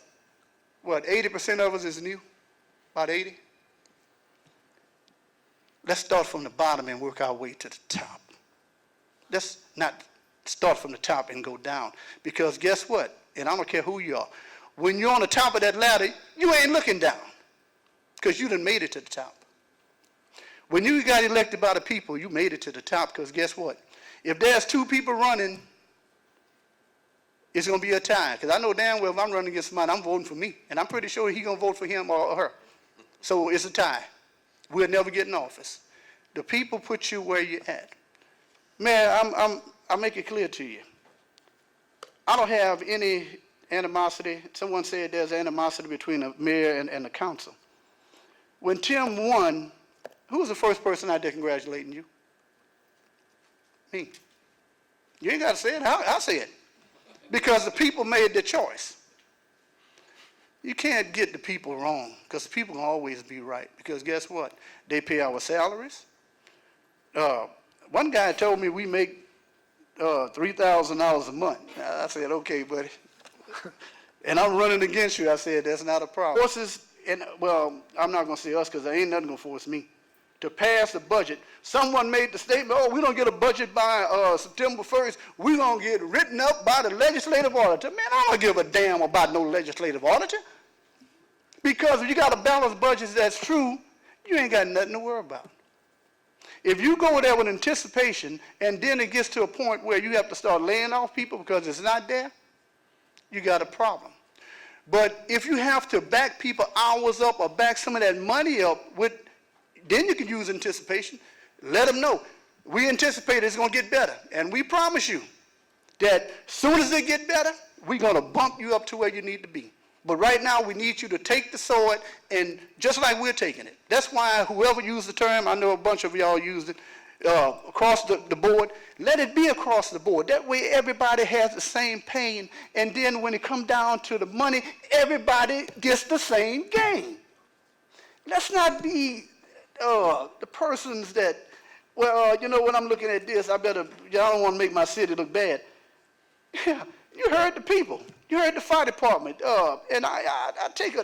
80% of us is new? About 80? Let's start from the bottom and work our way to the top. Let's not start from the top and go down, because guess what? And I don't care who you are. When you're on the top of that ladder, you ain't looking down, because you done made it to the top. When you got elected by the people, you made it to the top, because guess what? If there's two people running, it's going to be a tie, because I know damn well if I'm running against somebody, I'm voting for me, and I'm pretty sure he's going to vote for him or her. So it's a tie. We'll never get in office. The people put you where you're at. Man, I'll make it clear to you. I don't have any animosity. Someone said there's animosity between the mayor and the council. When Tim won, who was the first person out there congratulating you? Me. You ain't got to say it. I'll say it. Because the people made their choice. You can't get the people wrong, because the people can always be right. Because guess what? They pay our salaries. One guy told me we make $3,000 a month. I said, okay, buddy. And I'm running against you. I said, that's not a problem. Forces, and well, I'm not going to say us, because there ain't nothing going to force me to pass the budget. Someone made the statement, oh, we don't get a budget by September 1st. We're going to get written up by the legislative auditor. Man, I don't give a damn about no legislative auditor. Because if you got a balanced budget that's true, you ain't got nothing to worry about. If you go there with anticipation and then it gets to a point where you have to start laying off people because it's not there, you got a problem. But if you have to back people hours up or back some of that money up, then you can use anticipation. Let them know. We anticipate it's going to get better. And we promise you that as soon as it get better, we're going to bump you up to where you need to be. But right now, we need you to take the sword, and just like we're taking it. That's why whoever used the term, I know a bunch of y'all used it, across the board, let it be across the board. That way everybody has the same pain, and then when it comes down to the money, everybody gets the same gain. Let's not be the persons that, when I'm looking at this, I don't want to make my city look bad. Yeah, you heard the people. You heard the fire department. And I take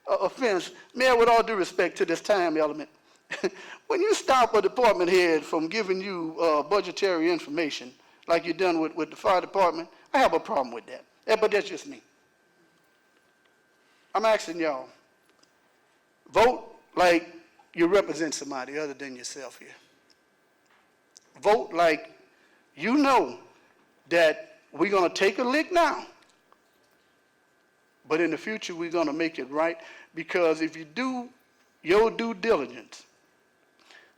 offense, Mayor, with all due respect to this time element. When you stop a department head from giving you budgetary information, like you've done with the fire department, I have a problem with that. But that's just me. I'm asking y'all, vote like you represent somebody other than yourself here. Vote like you know that we're going to take a lick now, but in the future we're going to make it right, because if you do your due diligence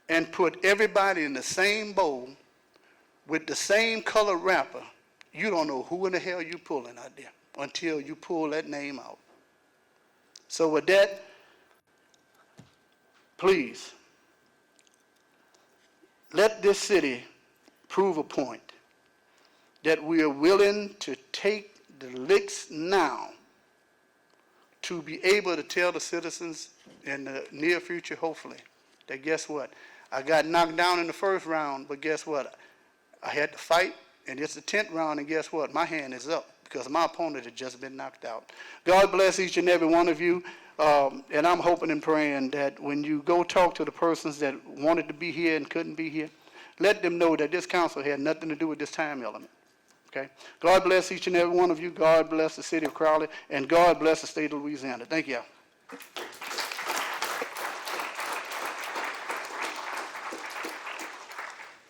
and put everybody in the same bowl with the same color wrapper, you don't know who in the hell you're pulling out there until you pull that name out. So with that, please, let this city prove a point that we are willing to take the licks now to be able to tell the citizens in the near future, hopefully, that guess what? I got knocked down in the first round, but guess what? I had to fight, and it's the 10th round, and guess what? My hand is up because my opponent had just been knocked out. God bless each and every one of you, and I'm hoping and praying that when you go talk to the persons that wanted to be here and couldn't be here, let them know that this council had nothing to do with this time element. Okay? God bless each and every one of you. God bless the city of Crowley, and God bless the state of Louisiana. Thank you.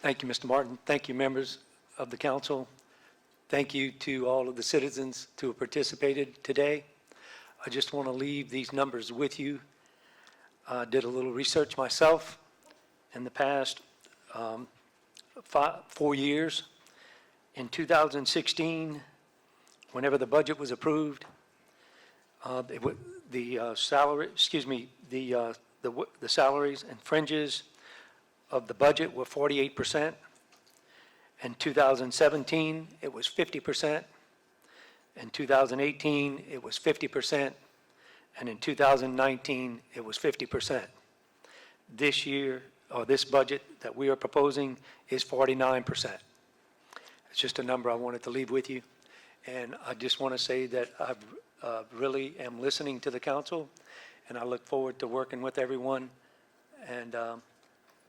Thank you, Mr. Martin. Thank you, members of the council. Thank you to all of the citizens who have participated today. I just want to leave these numbers with you. I did a little research myself in the past 4 years. In 2016, whenever the budget was approved, the salaries and fringes of the budget were 48%. In 2017, it was 50%. In 2018, it was 50%. And in 2019, it was 50%. This year, or this budget that we are proposing is 49%. It's just a number I wanted to leave with you. And I just want to say that I really am listening to the council, and I look forward to working with everyone and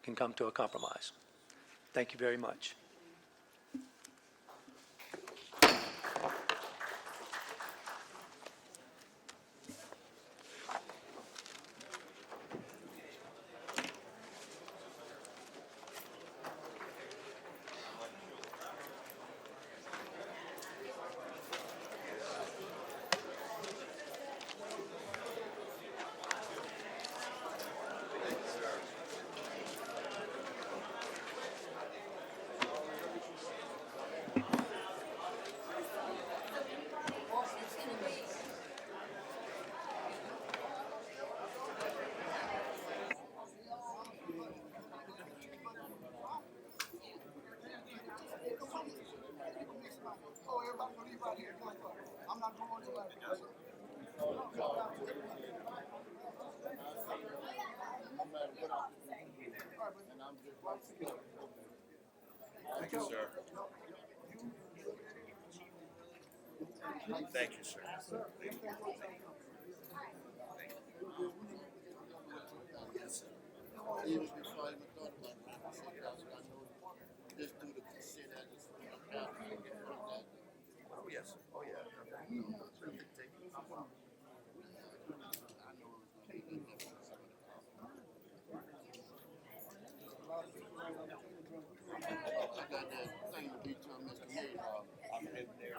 can come to a compromise. Thank you very much. Thank you, sir. Thank you, sir. Yes, sir. Even before I even thought about it, I know this due to consent as it's oh, yes. Oh, yeah. I got that thing to be to Mr. Mayor. I'm in there.